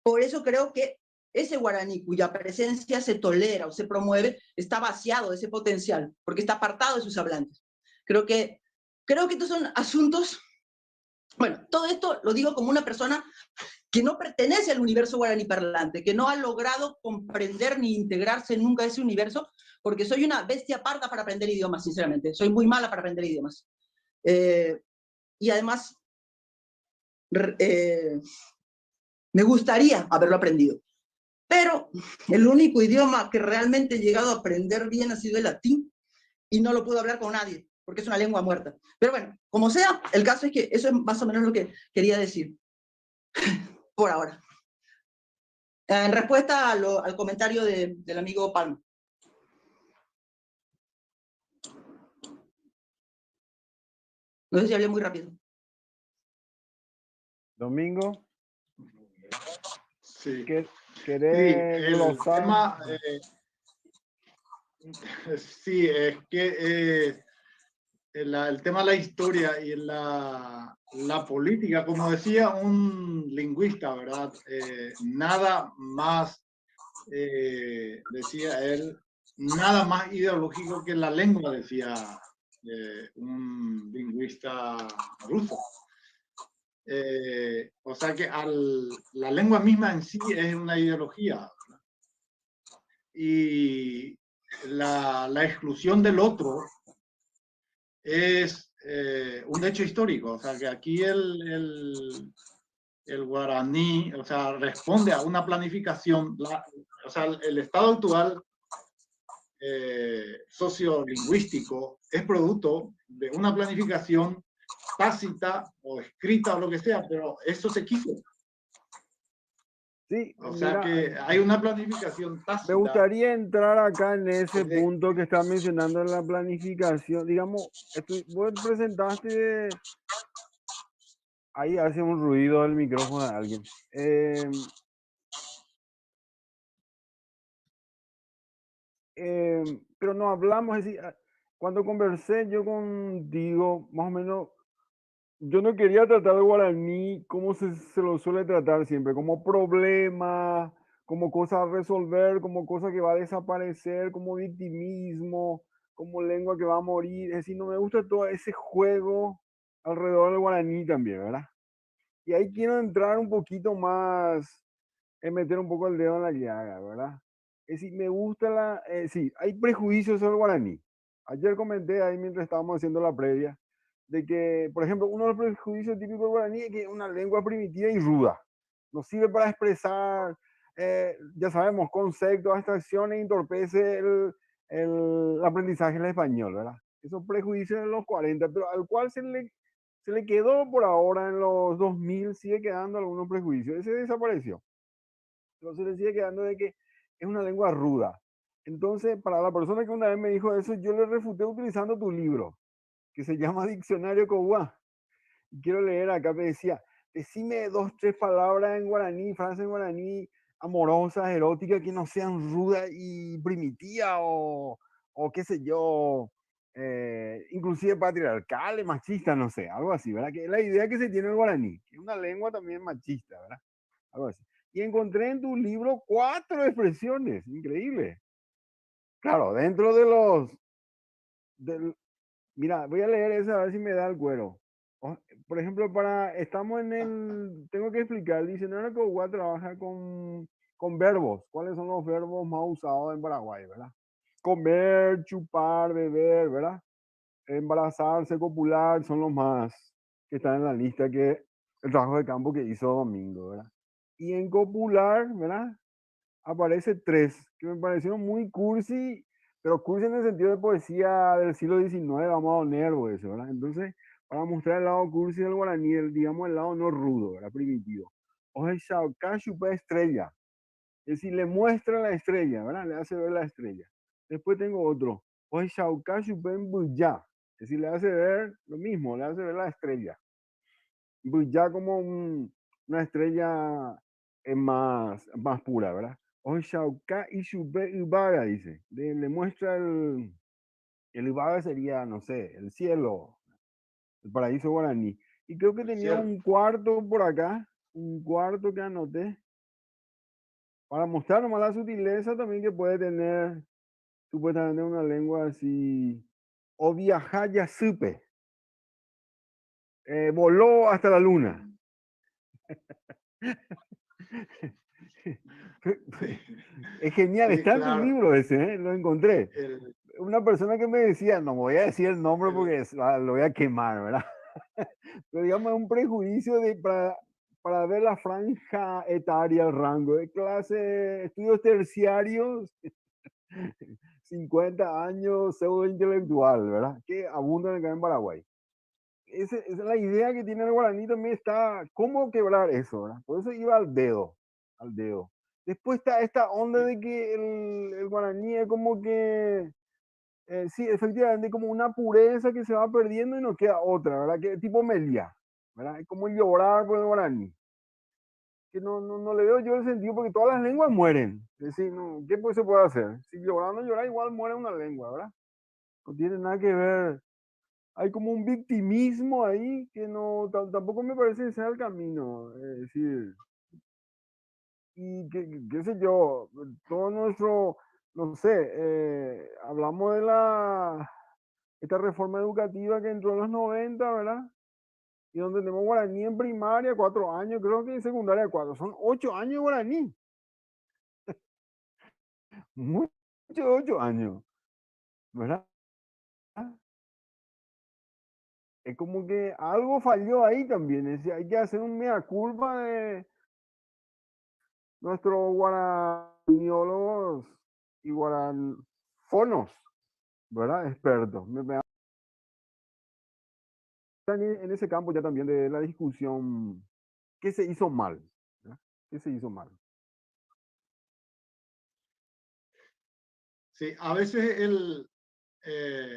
Por eso creo que ese guaraní cuya presencia se tolera o se promueve está vaciado de ese potencial, porque está apartado de sus hablantes. Creo que estos son asuntos, bueno, todo esto lo digo como una persona que no pertenece al universo guaraní parlante, que no ha logrado comprender ni integrarse nunca a ese universo, porque soy una bestia parda para aprender idiomas, sinceramente. Soy muy mala para aprender idiomas. Y además, me gustaría haberlo aprendido. Pero el único idioma que realmente he llegado a aprender bien ha sido el latín, y no lo puedo hablar con nadie, porque es una lengua muerta. Pero bueno, como sea, el caso es que eso es más o menos lo que quería decir por ahora. En respuesta al comentario del amigo Palma. No sé si hablé muy rápido. Domingo. Sí. ¿Querés glosar? Tema, sí, es que el tema de la historia y la política, como decía un lingüista, ¿verdad? Nada más, decía él, nada más ideológico que la lengua, decía un lingüista ruso. O sea que la lengua misma en sí es una ideología, ¿verdad? Y la exclusión del otro es un hecho histórico. O sea que aquí el guaraní, o sea, responde a una planificación. O sea, el estado actual sociolingüístico es producto de una planificación tácita o escrita o lo que sea, pero eso se quiso. Sí, O sea mira, que hay una planificación tácita. me gustaría entrar acá en ese punto que está mencionando en la planificación. Digamos, vos presentaste, ahí hace un ruido el micrófono de alguien. Pero no hablamos, es decir, cuando conversé yo contigo, más o menos, yo no quería tratar el guaraní como se lo suele tratar siempre, como problema, como cosa a resolver, como cosa que va a desaparecer, como victimismo, como lengua que va a morir. Es decir, no me gusta todo ese juego alrededor del guaraní también, ¿verdad? Y ahí quiero entrar un poquito más, meter un poco el dedo en la llaga, ¿verdad? Es decir, me gusta sí, hay prejuicios sobre el guaraní. Ayer comenté ahí mientras estábamos haciendo la previa, de que, por ejemplo, uno de los prejuicios típicos del guaraní es que es una lengua primitiva y ruda. No sirve para expresar, ya sabemos, conceptos, abstracciones, y entorpece el aprendizaje del español, ¿verdad? Esos prejuicios de los 40, pero al cual se le quedó por ahora en los 2000, sigue quedando algunos prejuicios. Ese desapareció. Entonces le sigue quedando de que es una lengua ruda. Entonces, para la persona que una vez me dijo eso, yo le refuté utilizando tu libro, que se llama Diccionario Cogua. Y quiero leer acá, me decía, decime 2, 3 palabras en guaraní, frases en guaraní, amorosas, eróticas, que no sean rudas y primitivas o qué sé yo, inclusive patriarcales, machistas, no sé, algo así, ¿verdad? Que es la idea que se tiene el guaraní, que es una lengua también machista, ¿verdad? Algo así. Y encontré en tu libro 4 expresiones, increíble. Claro, dentro de mira, voy a leer esa a ver si me da el cuero. Por ejemplo, estamos tengo que explicar, el diccionario Cogua trabaja con verbos. ¿Cuáles son los verbos más usados en Paraguay, verdad? Comer, chupar, beber, ¿verdad? Embarazarse, copular, son los más que están en la lista que el trabajo de campo que hizo Domingo, ¿verdad? Y en copular, ¿verdad? Aparece 3, que me parecieron muy cursi, pero cursi en el sentido de poesía del siglo XIX, vamos a Nervo, eso, ¿verdad? Entonces, para mostrar el lado cursi del guaraní, digamos el lado no rudo, ¿verdad? Primitivo. Oje Shauka chupa estrella. Es decir, le muestra la estrella, ¿verdad? Le hace ver la estrella. Después tengo otro. Oje Shauka chupa en bulla. Es decir, le hace ver lo mismo, le hace ver la estrella. Bulla como una estrella más pura, ¿verdad? Oshauka y Shube Ubaga, dice. Le muestra el Ubaga sería, no sé, el cielo, el paraíso guaraní. Y creo que tenía un cuarto por acá, un cuarto que anoté, para mostrar nomás la sutileza también que puede tener supuestamente una lengua así. O viajar ya supe. Voló hasta la luna. Es genial, Sí, está en tu claro. libro ese, ¿eh? Lo encontré. Una persona que me decía, no voy a decir el nombre porque lo voy a quemar, ¿verdad? Pero digamos, es un prejuicio para ver la franja etaria, el rango de clase, estudios terciarios, 50 años, pseudo intelectual, ¿verdad? Que abundan acá en Paraguay. Esa es la idea que tiene el guaraní también, está, ¿cómo quebrar eso, ¿verdad? Por eso iba al dedo, al dedo. Después está esta onda de que el guaraní es como que, sí, efectivamente, como una pureza que se va perdiendo y no queda otra, ¿verdad? Que tipo Melia, ¿verdad? Es como llorar por el guaraní. Que no le veo yo el sentido porque todas las lenguas mueren. Es decir, no, ¿qué pues se puede hacer? Si llorando llorar, igual muere una lengua, ¿verdad? No tiene nada que ver. Hay como un victimismo ahí que no, tampoco me parece que sea el camino. Es decir, y qué sé yo, todo nuestro, no sé, hablamos de esta reforma educativa que entró en los 90, ¿verdad? Y donde tenemos guaraní en primaria, 4 años, creo que en secundaria 4, son 8 años guaraní. Muchos 8 años, ¿verdad? Es como que algo falló ahí también, es decir, hay que hacer un mea culpa de nuestros guaraniólogos y guarafonos, ¿verdad? Expertos. En ese campo ya también de la discusión, ¿qué se hizo mal? ¿Verdad? ¿Qué se hizo mal? Sí, a veces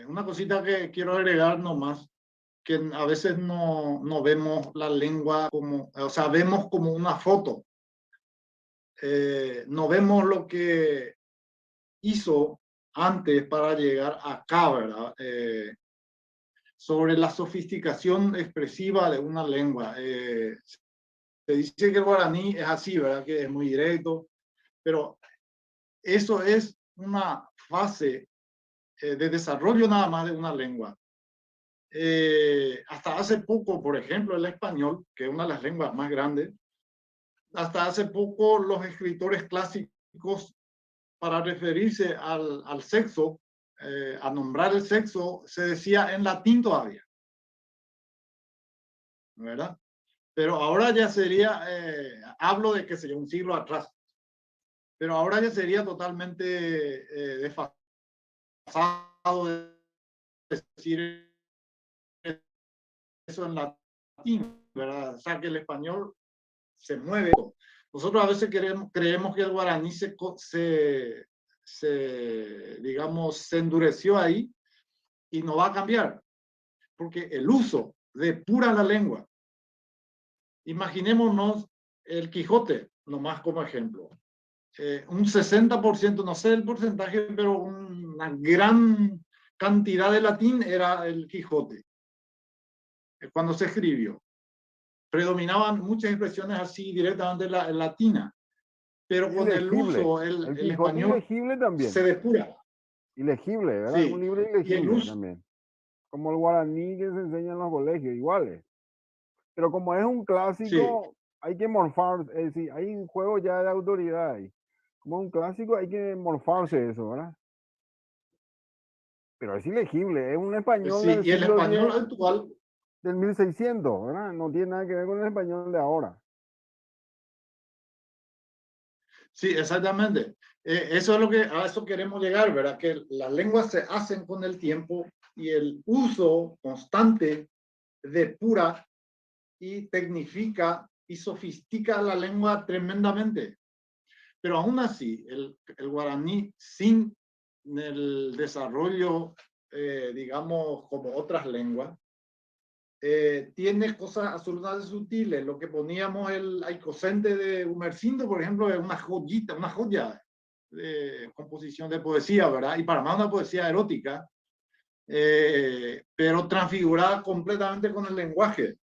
una cosita que quiero agregar nomás, que a veces no vemos la lengua como, o sea, vemos como una foto. No vemos lo que hizo antes para llegar acá, ¿verdad? Sobre la sofisticación expresiva de una lengua. Se dice que el guaraní es así, ¿verdad? Que es muy directo, pero eso es una fase de desarrollo nada más de una lengua. Hasta hace poco, por ejemplo, el español, que es una de las lenguas más grandes, hasta hace poco los escritores clásicos, para referirse al sexo, a nombrar el sexo, se decía en latín todavía, ¿verdad? Pero ahora ya sería, hablo de que sería un siglo atrás, pero ahora ya sería totalmente desfasado decir eso en latín, ¿verdad? O sea, que el español se mueve. Nosotros a veces creemos que el guaraní digamos, se endureció ahí y no va a cambiar, porque el uso depura la lengua. Imaginémonos el Quijote, nomás como ejemplo. Un 60%, no sé el porcentaje, pero una gran cantidad de latín era el Quijote. Cuando se escribió, predominaban muchas expresiones así directamente latinas, pero con el uso, el español ilegible también. se depura. Ilegible, ¿verdad? Sí. Un libro ilegible también. Como el guaraní que se enseña en los colegios, iguales. Pero como es un clásico, sí, hay que morfar, es decir, hay un juego ya de autoridad ahí. Como un clásico hay que morfarse eso, ¿verdad? Pero es ilegible, es un español sí, del y el siglo español X, actual del 1600, ¿verdad? No tiene nada que ver con el español de ahora. Sí, exactamente. Eso es lo que a eso queremos llegar, ¿verdad? Que las lenguas se hacen con el tiempo y el uso constante depura y tecnifica y sofistica la lengua tremendamente. Pero aún así, el guaraní, sin el desarrollo, digamos, como otras lenguas, tiene cosas absolutamente sutiles. Lo que poníamos el Aicosente de Humercindo, por ejemplo, es una joyita, una joya de composición de poesía, ¿verdad? Y para más una poesía erótica, pero transfigurada completamente con el lenguaje.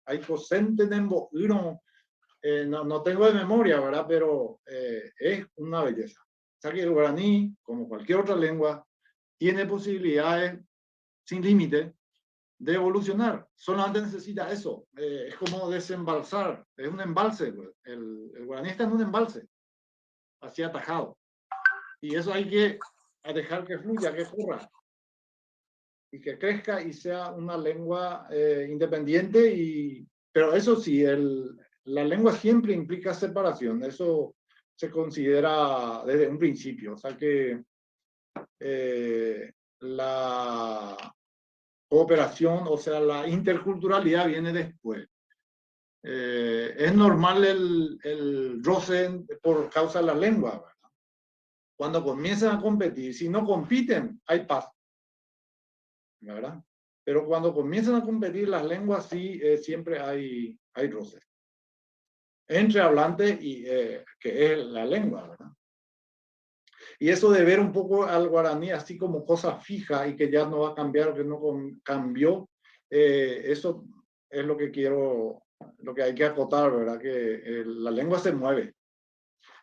Aicosente Nembo Uno, no tengo de memoria, ¿verdad? Pero es una belleza. O sea que el guaraní, como cualquier otra lengua, tiene posibilidades sin límite de evolucionar. Solamente necesita eso. Es como desembalsar. Es un embalse. Pues. El guaraní está en un embalse, así atajado. Y eso hay que dejar que fluya, que corra. Y que crezca y sea una lengua independiente. Pero eso sí, la lengua siempre implica separación. Eso se considera desde un principio. O sea que la cooperación, o sea, la interculturalidad viene después. Es normal el roce por causa de la lengua, ¿verdad? Cuando comienzan a competir, si no compiten, hay paz, ¿verdad? Pero cuando comienzan a competir las lenguas, sí, siempre hay roces. Entre hablantes y que es la lengua, ¿verdad? Y eso de ver un poco al guaraní así como cosa fija y que ya no va a cambiar, que no cambió, eso es lo que quiero, lo que hay que acotar, ¿verdad? Que la lengua se mueve.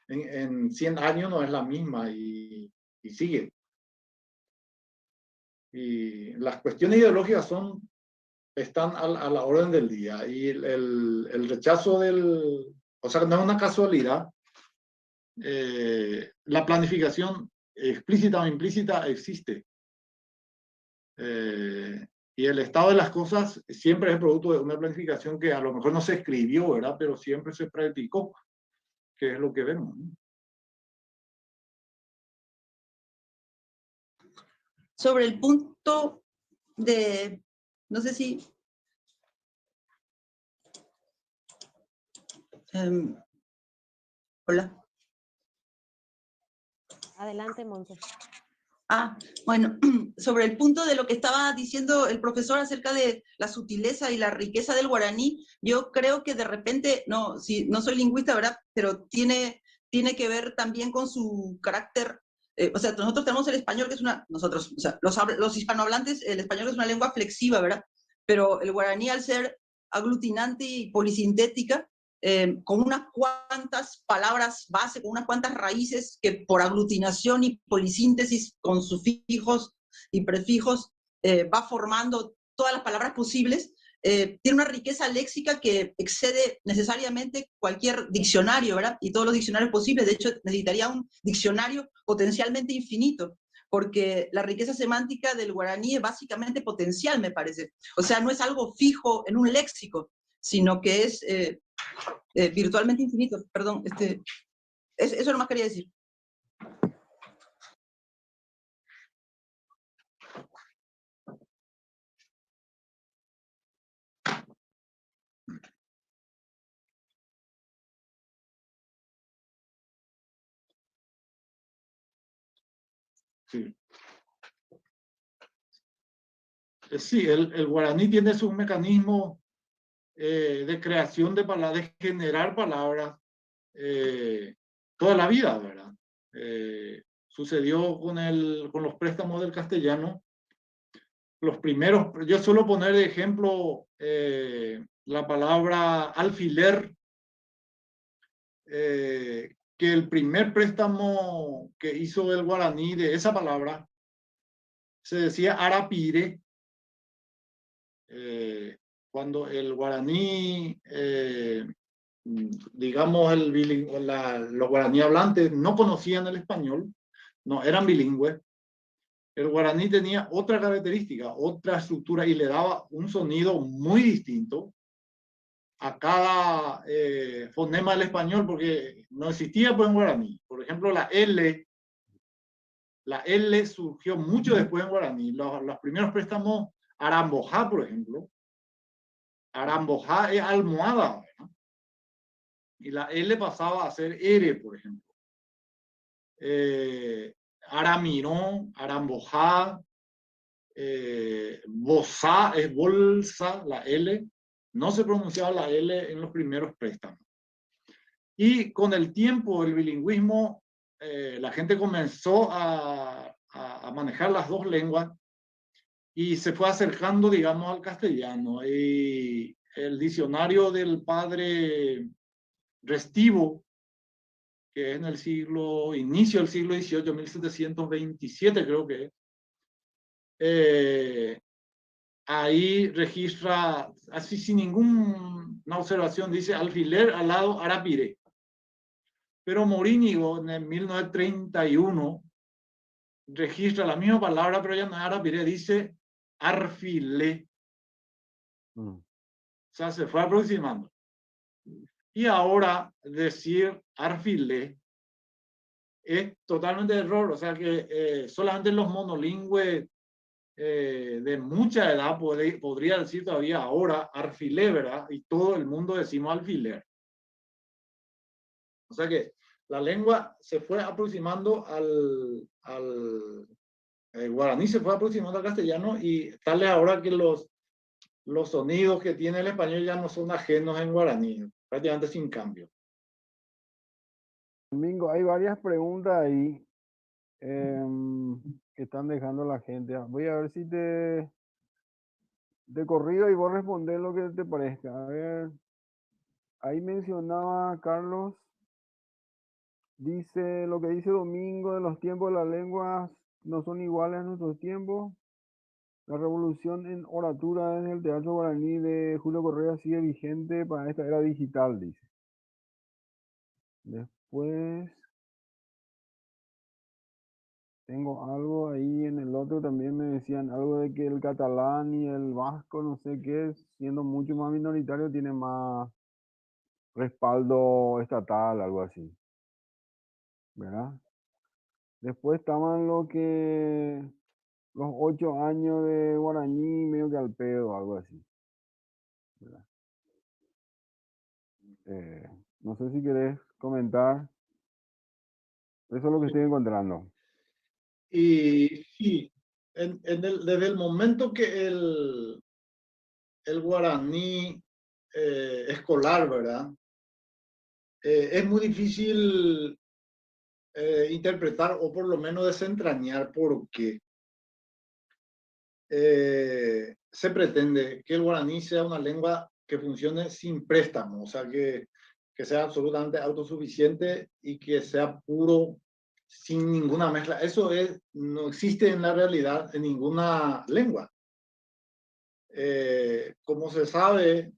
En 100 años no es la misma y sigue. Y las cuestiones ideológicas están a la orden del día. Y el rechazo o sea, no es una casualidad. La planificación explícita o implícita existe. Y el estado de las cosas siempre es el producto de una planificación que a lo mejor no se escribió, ¿verdad? Pero siempre se practicó, que es lo que vemos, ¿no? Sobre el punto de, no sé si... hola. Adelante, Monse. Bueno, sobre el punto de lo que estaba diciendo el profesor acerca de la sutileza y la riqueza del guaraní, yo creo que de repente, no soy lingüista, ¿verdad? Pero tiene que ver también con su carácter. O sea, nosotros tenemos el español, que es o sea, los hispanohablantes, el español es una lengua flexiva, ¿verdad? Pero el guaraní, al ser aglutinante y polisintética, con unas cuantas palabras base, con unas cuantas raíces que por aglutinación y polisíntesis con sufijos y prefijos va formando todas las palabras posibles, tiene una riqueza léxica que excede necesariamente cualquier diccionario, ¿verdad? Y todos los diccionarios posibles. De hecho, necesitaría un diccionario potencialmente infinito, porque la riqueza semántica del guaraní es básicamente potencial, me parece. O sea, no es algo fijo en un léxico, sino que es virtualmente infinito. Perdón, eso nomás quería decir. Sí. Sí, el guaraní tiene sus mecanismos de creación de palabras, de generar palabras toda la vida, ¿verdad? Sucedió con los préstamos del castellano. Los primeros, yo suelo poner de ejemplo la palabra alfiler, que el primer préstamo que hizo el guaraní de esa palabra se decía arapire. Cuando el guaraní, digamos, los guaraní hablantes no conocían el español, no eran bilingües, el guaraní tenía otra característica, otra estructura y le daba un sonido muy distinto a cada fonema del español, porque no existía pues en guaraní. Por ejemplo, la L surgió mucho después en guaraní. Los primeros préstamos, arambojá, por ejemplo, arambojá es almohada, ¿no? Y la L pasaba a ser R, por ejemplo. Aramirón, arambojá, bozá es bolsa, la L. No se pronunciaba la L en los primeros préstamos. Y con el tiempo, el bilingüismo, la gente comenzó a manejar las dos lenguas y se fue acercando, digamos, al castellano. Y el diccionario del padre Restivo, que es en el inicio del siglo XVIII, 1727 creo que es, ahí registra, así sin ninguna observación, dice alfiler al lado arapire. Pero Morínigo en el 1931 registra la misma palabra, pero ya no es arapire, dice arfile. O sea, se fue aproximando. Y ahora decir arfile es totalmente error. O sea que solamente los monolingües de mucha edad podría decir todavía ahora alfiler, ¿verdad? Y todo el mundo decimos alfiler. O sea que la lengua se fue aproximando el guaraní se fue aproximando al castellano, y tal es ahora que los sonidos que tiene el español ya no son ajenos en guaraní, prácticamente sin cambio. Domingo, hay varias preguntas ahí que están dejando la gente. Voy a ver si de corrido y vos respondés lo que te parezca. A ver, ahí mencionaba Carlos, dice lo que dice Domingo de los tiempos de las lenguas no son iguales a nuestros tiempos. La revolución en oratura en el teatro guaraní de Julio Correa sigue vigente para esta era digital, dice. Después tengo algo ahí en el otro, también me decían algo de que el catalán y el vasco, no sé qué, siendo mucho más minoritario, tiene más respaldo estatal, algo así. ¿Verdad? Después estaban los 8 años de guaraní, medio que al pedo, algo así. ¿Verdad? No sé si querés comentar. Eso es lo que estoy encontrando. Y sí, desde el momento que el guaraní escolar, ¿verdad? Es muy difícil interpretar, o por lo menos desentrañar por qué se pretende que el guaraní sea una lengua que funcione sin préstamo, o sea, que que sea absolutamente autosuficiente y que sea puro, sin ninguna mezcla. Eso no existe en la realidad en ninguna lengua. Como se sabe,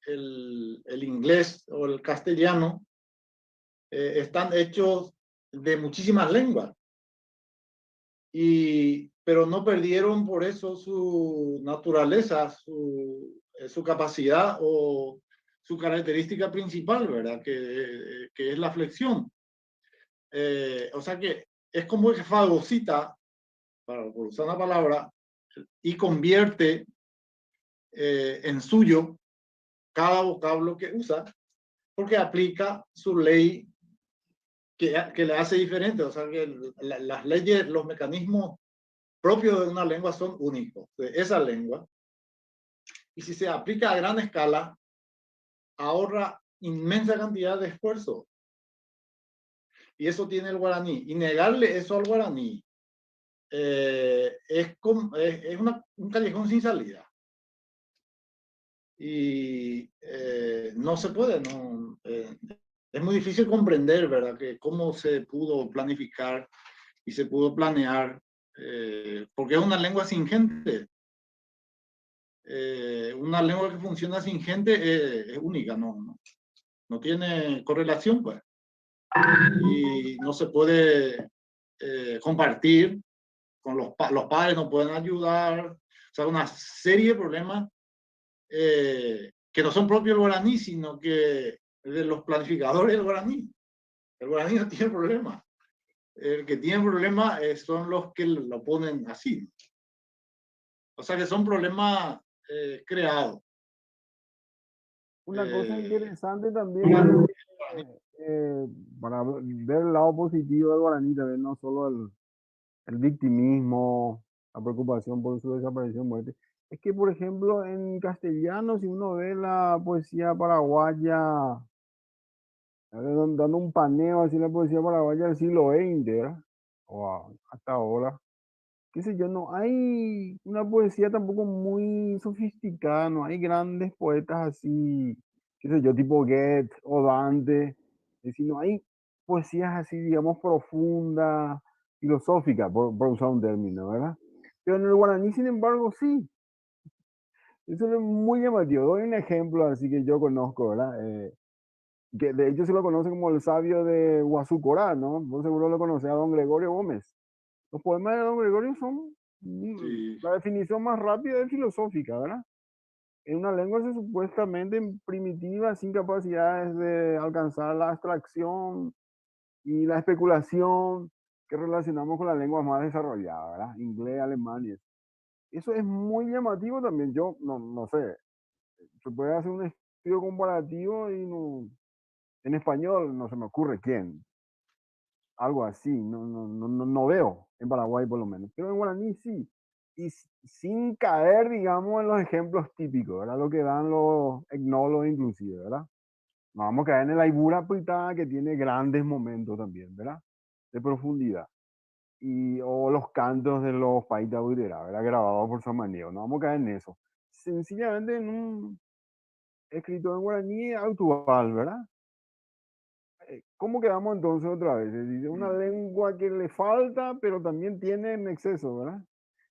el inglés o el castellano están hechos de muchísimas lenguas, pero no perdieron por eso su naturaleza, su capacidad o su característica principal, ¿verdad? Que es la flexión. O sea que es como que fagocita, por usar una palabra, y convierte en suyo cada vocablo que usa, porque aplica su ley que le hace diferente. O sea que las leyes, los mecanismos propios de una lengua son únicos, de esa lengua. Y si se aplica a gran escala, ahorra inmensa cantidad de esfuerzo. Y eso tiene el guaraní. Y negarle eso al guaraní es un callejón sin salida. Y no se puede, no, es muy difícil comprender, ¿verdad? Que cómo se pudo planificar y se pudo planear, porque es una lengua sin gente. Una lengua que funciona sin gente es única, no tiene correlación, pues. Y no se puede compartir, los padres no pueden ayudar, o sea, una serie de problemas que no son propios del guaraní, sino que de los planificadores del guaraní. El guaraní no tiene problema. El que tiene problema son los que lo ponen así. O sea que son problemas creados. Una cosa interesante también para ver el lado positivo del guaraní, también no solo el victimismo, la preocupación por su desaparición, muerte, es que, por ejemplo, en castellano, si uno ve la poesía paraguaya, dando un paneo así, la poesía paraguaya del siglo XX, ¿verdad? O hasta ahora, qué sé yo, no hay una poesía tampoco muy sofisticada, no hay grandes poetas así, qué sé yo, tipo Goethe o Dante, es decir, no hay poesías así, digamos, profundas, filosóficas, por usar un término, ¿verdad? Pero en el guaraní, sin embargo, sí. Eso es muy llamativo. Doy un ejemplo así que yo conozco, ¿verdad? Que de hecho se lo conoce como el sabio de Guasucorá, ¿no? Vos seguro lo conocés a don Gregorio Gómez. Los poemas de don Gregorio son Sí. la definición más rápida de filosófica, ¿verdad? En una lengua supuestamente primitiva, sin capacidades de alcanzar la abstracción y la especulación que relacionamos con las lenguas más desarrolladas, ¿verdad? Inglés, alemán y eso. Eso es muy llamativo también. Yo no sé, se puede hacer un estudio comparativo y en español no se me ocurre quién. Algo así, no veo en Paraguay por lo menos, pero en guaraní sí. Y sin caer, digamos, en los ejemplos típicos, ¿verdad? Lo que dan los etnólogos inclusive, ¿verdad? No vamos a caer en el Aybura Puitá, que tiene grandes momentos también, ¿verdad? De profundidad. O los cantos de los Paita Buirera, ¿verdad? Grabados por Samaniego. No vamos a caer en eso. Sencillamente en un escrito en guaraní actual, ¿verdad? ¿Cómo quedamos entonces otra vez? Es decir, una lengua que le falta, pero también tiene en exceso, ¿verdad?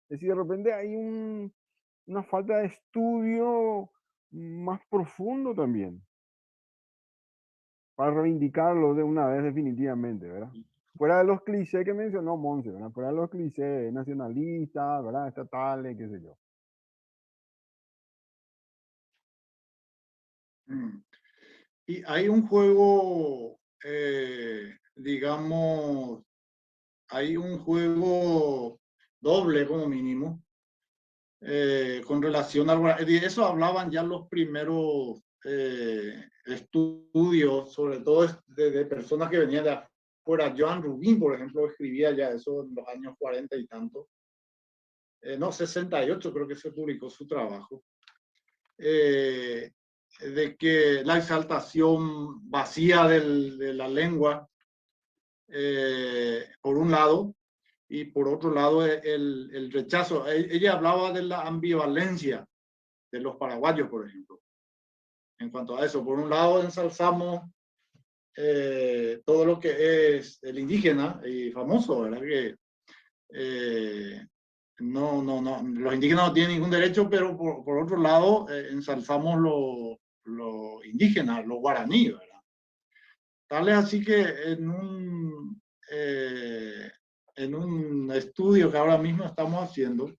Es decir, de repente hay una falta de estudio más profundo también, para reivindicarlo de una vez definitivamente, ¿verdad? Fuera de los clichés que mencionó Monse, ¿verdad? Fuera de los clichés nacionalistas, ¿verdad? Estatales, qué sé yo. Y hay un juego, digamos, hay un juego doble como mínimo con relación al... De eso hablaban ya los primeros estudios, sobre todo de personas que venían de afuera. Joan Rubin, por ejemplo, escribía ya eso en los años 40 y tanto. No, 68 creo que se publicó su trabajo. De que la exaltación vacía de la lengua, por un lado, y por otro lado el rechazo. Ella hablaba de la ambivalencia de los paraguayos, por ejemplo. en cuanto a eso. Por un lado, ensalzamos todo lo que es el indígena y famoso, ¿verdad? Que los indígenas no tienen ningún derecho, pero por otro lado, ensalzamos lo indígena, lo guaraní, ¿verdad? Tal es así que en un estudio que ahora mismo estamos haciendo,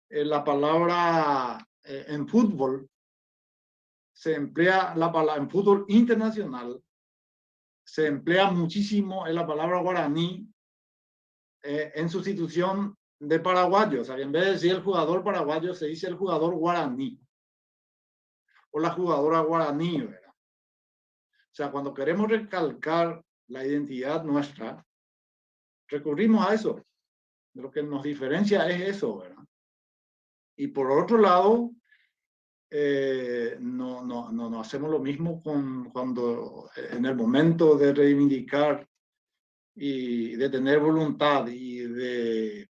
la palabra en fútbol se emplea la palabra, en fútbol internacional se emplea muchísimo en la palabra guaraní en sustitución de paraguayo. O sea, que en vez de decir el jugador paraguayo, se dice el jugador guaraní o la jugadora guaraní, ¿verdad? O sea, cuando queremos recalcar la identidad nuestra, recurrimos a eso. Lo que nos diferencia es eso, ¿verdad? Y por otro lado, no hacemos lo mismo cuando en el momento de reivindicar y de tener voluntad y de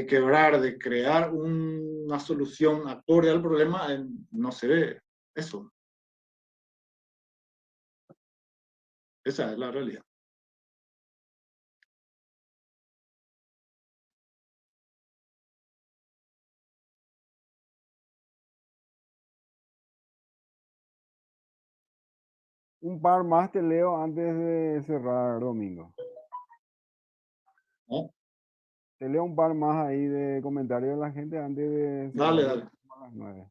quebrar, de crear una solución acorde al problema, no se ve eso. Esa es la realidad. Un par más te leo antes de cerrar, Domingo. ¿No? Te leo un par más ahí de comentarios de la gente antes de cerrar. Dale, dale. A las 9.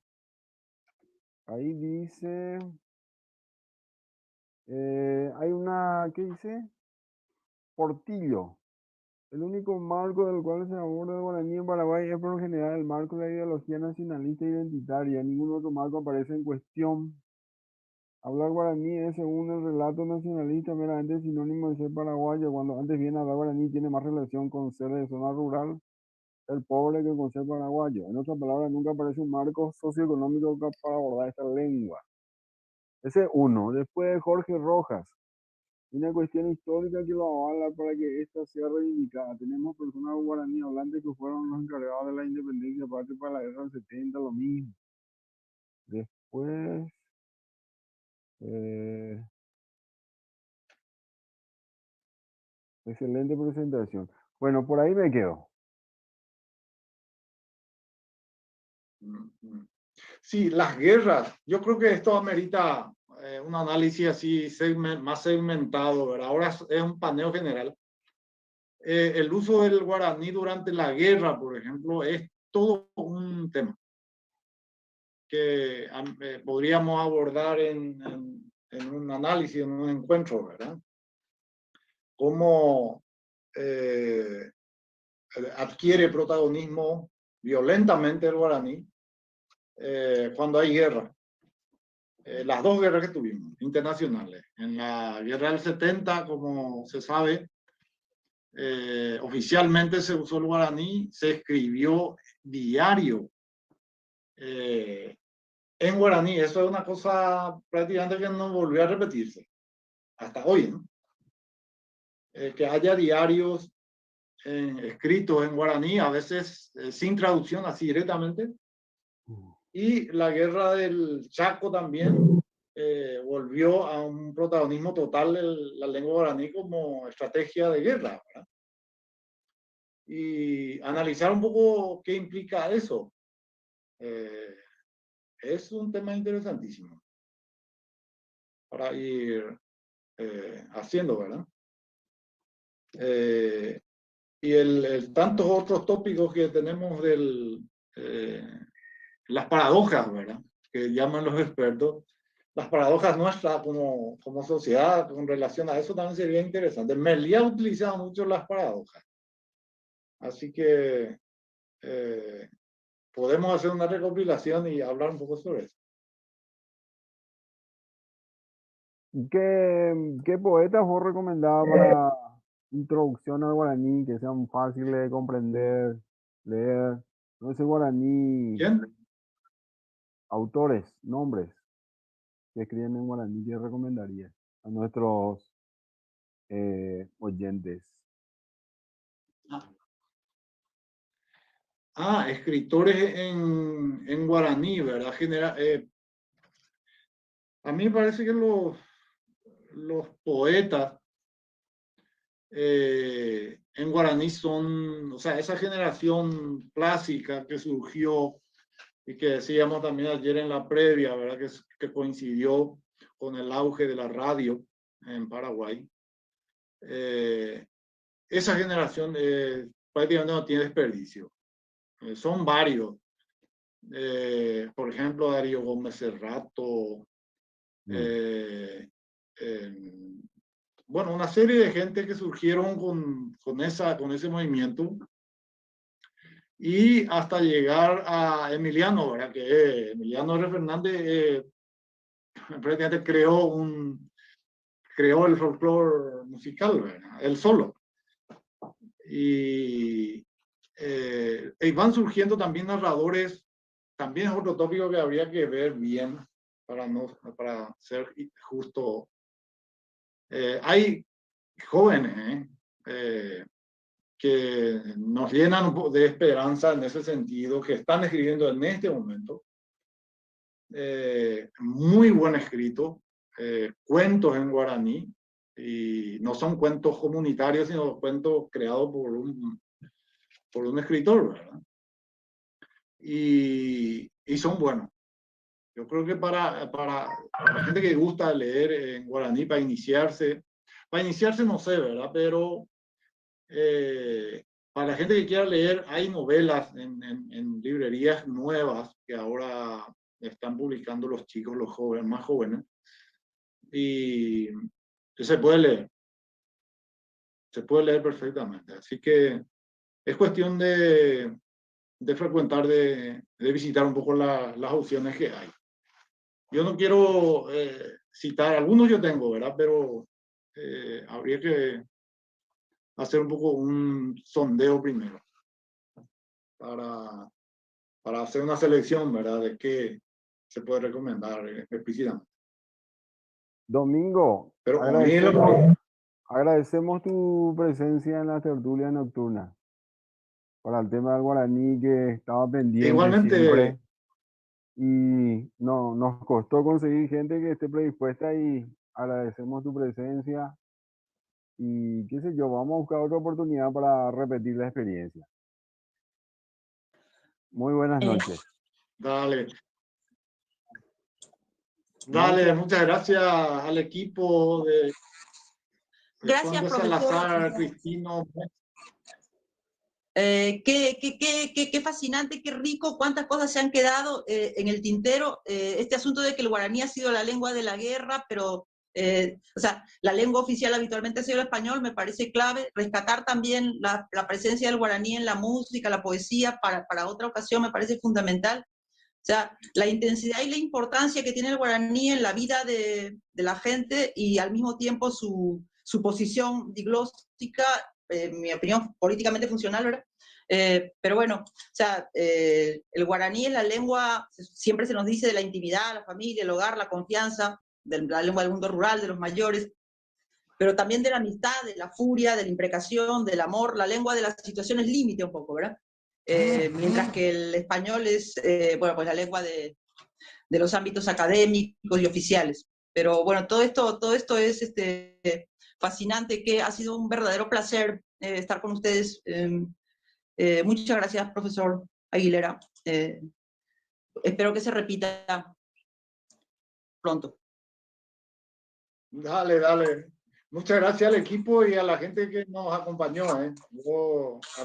Ahí dice... hay una... ¿Qué dice? Portillo. El único marco del cual se aborda el guaraní en Paraguay es por lo general el marco de la ideología nacionalista e identitaria. Ningún otro marco aparece en cuestión. Hablar guaraní es, según el relato nacionalista, meramente sinónimo de ser paraguayo, cuando antes bien hablar guaraní tiene más relación con ser de zona rural, el pobre, que con ser paraguayo. En otras palabras, nunca aparece un marco socioeconómico para abordar esta lengua. Ese es uno. Después Jorge Rojas. Una cuestión histórica que lo avala para que esta sea reivindicada. Tenemos personas guaraní hablantes que fueron los encargados de la independencia, aparte para la guerra del 70, lo mismo. Después... excelente presentación. Bueno, por ahí me quedo. Sí, las guerras. Yo creo que esto amerita un análisis así más segmentado, ¿verdad? Ahora es un paneo general. El uso del guaraní durante la guerra, por ejemplo, es todo un tema que podríamos abordar en un análisis, en un encuentro, ¿verdad? Cómo adquiere protagonismo violentamente el guaraní cuando hay guerra. Las dos guerras que tuvimos, internacionales. En la guerra del 70, como se sabe, oficialmente se usó el guaraní, se escribió diario en guaraní. Eso es una cosa prácticamente que no volvió a repetirse hasta hoy, ¿no? Que haya diarios escritos en guaraní, a veces sin traducción, así directamente. Y la guerra del Chaco también volvió a un protagonismo total la lengua guaraní como estrategia de guerra, ¿verdad? Y analizar un poco qué implica eso. Es un tema interesantísimo para ir haciendo, ¿verdad? Y tantos otros tópicos que tenemos las paradojas, ¿verdad? Que llaman los expertos. Las paradojas nuestras como sociedad con relación a eso también sería interesante. Meli ha utilizado mucho las paradojas. Así que podemos hacer una recopilación y hablar un poco sobre eso. ¿Qué poetas vos recomendabas para introducción al guaraní, que sean fáciles de comprender, leer? No sé, guaraní. ¿Quién? Autores, nombres que escriben en guaraní, ¿qué recomendaría a nuestros oyentes? Escritores en guaraní, ¿verdad? A mí me parece que los poetas en guaraní son, o sea, esa generación clásica que surgió y que decíamos también ayer en la previa, ¿verdad? Que coincidió con el auge de la radio en Paraguay. Esa generación prácticamente no tiene desperdicio. Son varios. Por ejemplo, Darío Gómez Cerrato. Bueno, una serie de gente que surgieron con ese movimiento y hasta llegar a Emiliano, ¿verdad? Que Emiliano R. Fernández prácticamente creó el folclore musical, ¿verdad? Él solo. Y van surgiendo también narradores, también es otro tópico que habría que ver bien para ser justo. Hay jóvenes que nos llenan de esperanza en ese sentido, que están escribiendo en este momento. Muy buen escrito, cuentos en guaraní, y no son cuentos comunitarios, sino cuentos creados por un escritor, ¿verdad? Y son buenos. Yo creo que para la gente que gusta leer en guaraní, para iniciarse no sé, ¿verdad? Pero para la gente que quiera leer, hay novelas en librerías nuevas que ahora están publicando los chicos, los jóvenes, más jóvenes, y se puede leer perfectamente. Así que es cuestión de frecuentar, de visitar un poco las opciones que hay. Yo no quiero citar, algunos yo tengo, ¿verdad? Pero habría que hacer un poco un sondeo primero para hacer una selección, ¿verdad? De qué se puede recomendar explícitamente. Domingo, Pero agradecemos tu presencia en la tertulia nocturna para el tema del guaraní que estaba pendiente igualmente, siempre. Y no, nos costó conseguir gente que esté predispuesta y agradecemos tu presencia. Y qué sé yo, vamos a buscar otra oportunidad para repetir la experiencia. Muy buenas noches. Dale, Gracias. muchas gracias al equipo de Gracias, Juan de profesor. Salazar, Cristino. Qué fascinante, qué rico, cuántas cosas se han quedado en el tintero. Este asunto de que el guaraní ha sido la lengua de la guerra, pero, o sea, la lengua oficial habitualmente ha sido el español, me parece clave. Rescatar también la presencia del guaraní en la música, la poesía, para otra ocasión me parece fundamental. O sea, la intensidad y la importancia que tiene el guaraní en la vida de la gente y al mismo tiempo su posición diglóstica, en mi opinión, políticamente funcional, ¿verdad? Pero bueno, o sea, el guaraní es la lengua, siempre se nos dice, de la intimidad, la familia, el hogar, la confianza, de la lengua del mundo rural, de los mayores, pero también de la amistad, de la furia, de la imprecación, del amor, la lengua de las situaciones límite un poco, ¿verdad? Mientras que el español es, bueno, pues la lengua de los ámbitos académicos y oficiales. Pero bueno, todo esto es fascinante, que ha sido un verdadero placer estar con ustedes. Muchas gracias, profesor Aguilera. Espero que se repita pronto. Dale. Muchas gracias al equipo y a la gente que nos acompañó. A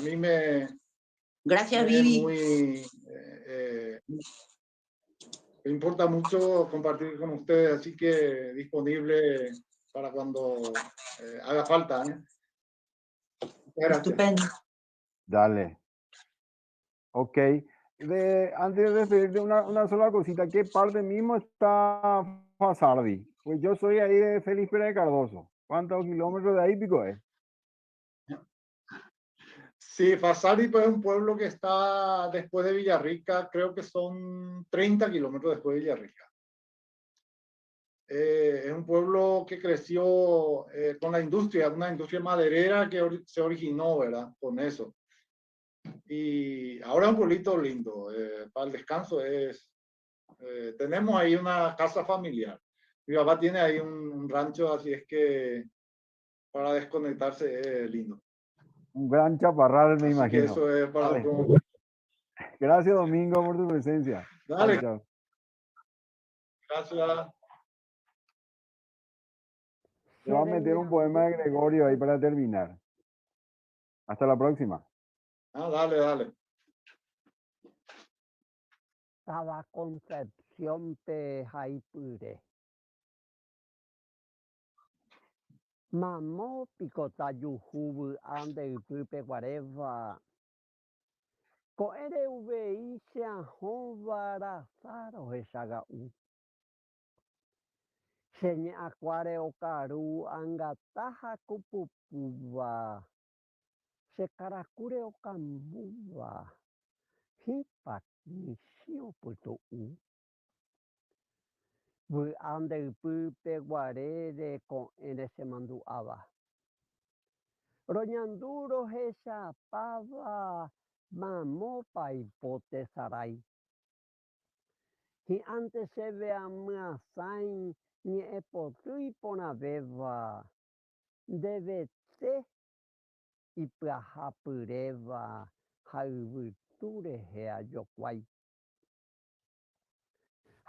mí Gracias, Vivi. Me importa mucho compartir con ustedes, así que disponible para cuando haga falta. Estupendo. Dale. Ok. Antes de despedirte, una sola cosita. ¿Qué parte mismo está Fasardi? Pues yo soy ahí de Félix Pérez de Cardoso. ¿Cuántos kilómetros de ahí pico es? Sí, Fasardi pues, es un pueblo que está después de Villarrica, creo que son 30 kilómetros después de Villarrica. Es un pueblo que creció con la industria, una industria maderera que se originó, ¿verdad? Con eso. Y ahora es un pueblito lindo, para el descanso tenemos ahí una casa familiar. Mi papá tiene ahí un rancho, así es que para desconectarse es lindo. Un gran chaparral, me Así que imagino. eso es para... Dale. Gracias, Domingo, por tu presencia. Dale, Chao, chao. gracias. Te voy a meter un poema de Gregorio ahí para terminar. Hasta la próxima. Ah, dale, dale. Estaba Concepción pe Jaipure. Mamo picota yujubu ande pupe guareva. Ko ere uvei se ahonvara saro esaga u. Senye aquare okaru angataha kupupuva. Se karakure okambuva. Hipak nisio puto u. Bu ande pupe guarere con ene se manduaba. Roñanduro hesa pava mamo paipote sarai. Hi antes se ve a sain ni epotui ponaveva. Deve te y prahapureva hauvuture hea yokwai.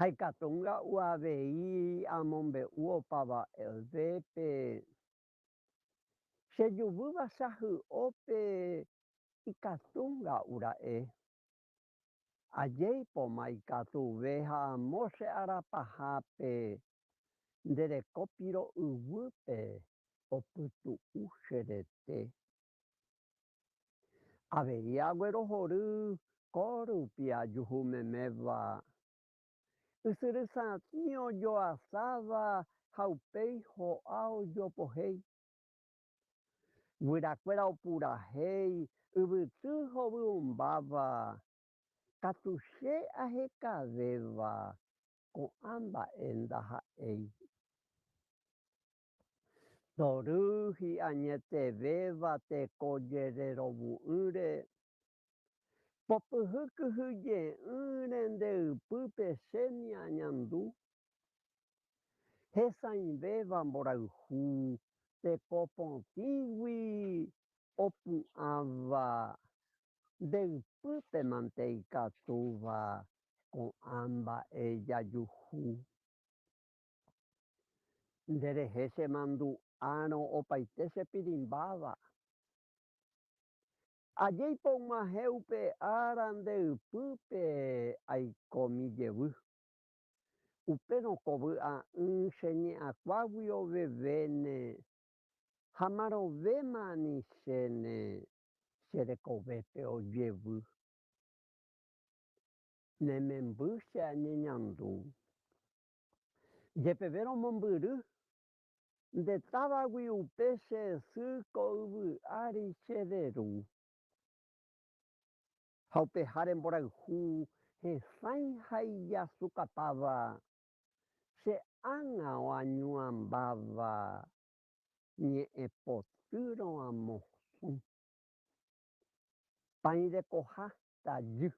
Haikatunga uavei amombe uopava el vepe. Se yuvuva sahu ope ikatunga ura e. Ajei po maikatu veha mose arapahape. Dere kopiro uvupe oputu usherete. Avei agüero horu koru pia yuhume meva. Usurisa tio yo asava haupei ho ao yo pohei. Wirakwera opura hei ubutu ho umbava. Katushe ahekaveva ko amba endaha ei. Toruhi añete veva te koyerero buure. Popuhuku huye urende upupe senia nyandu. Hesa inveva morauhu te kopontiwi opu ava. De upupe manteika tuva con amba ella yuhu. Dere hese mandu ano opaitese pirimbava. Allí por maheupe arande upupe ay comillebu. Upeno kobu a unsenye aquavio vevene. Hamaro vema ni sene. Sere kovepe oyebu. Nemembushe anyandu. Yepevero momburu. De tabawi upese suko ubu ari chederu. Haupe haren borauhu he sain hai ya sukapava. Se anga o anyuambava. Nye epoturo amo. Pain de kohasta yu.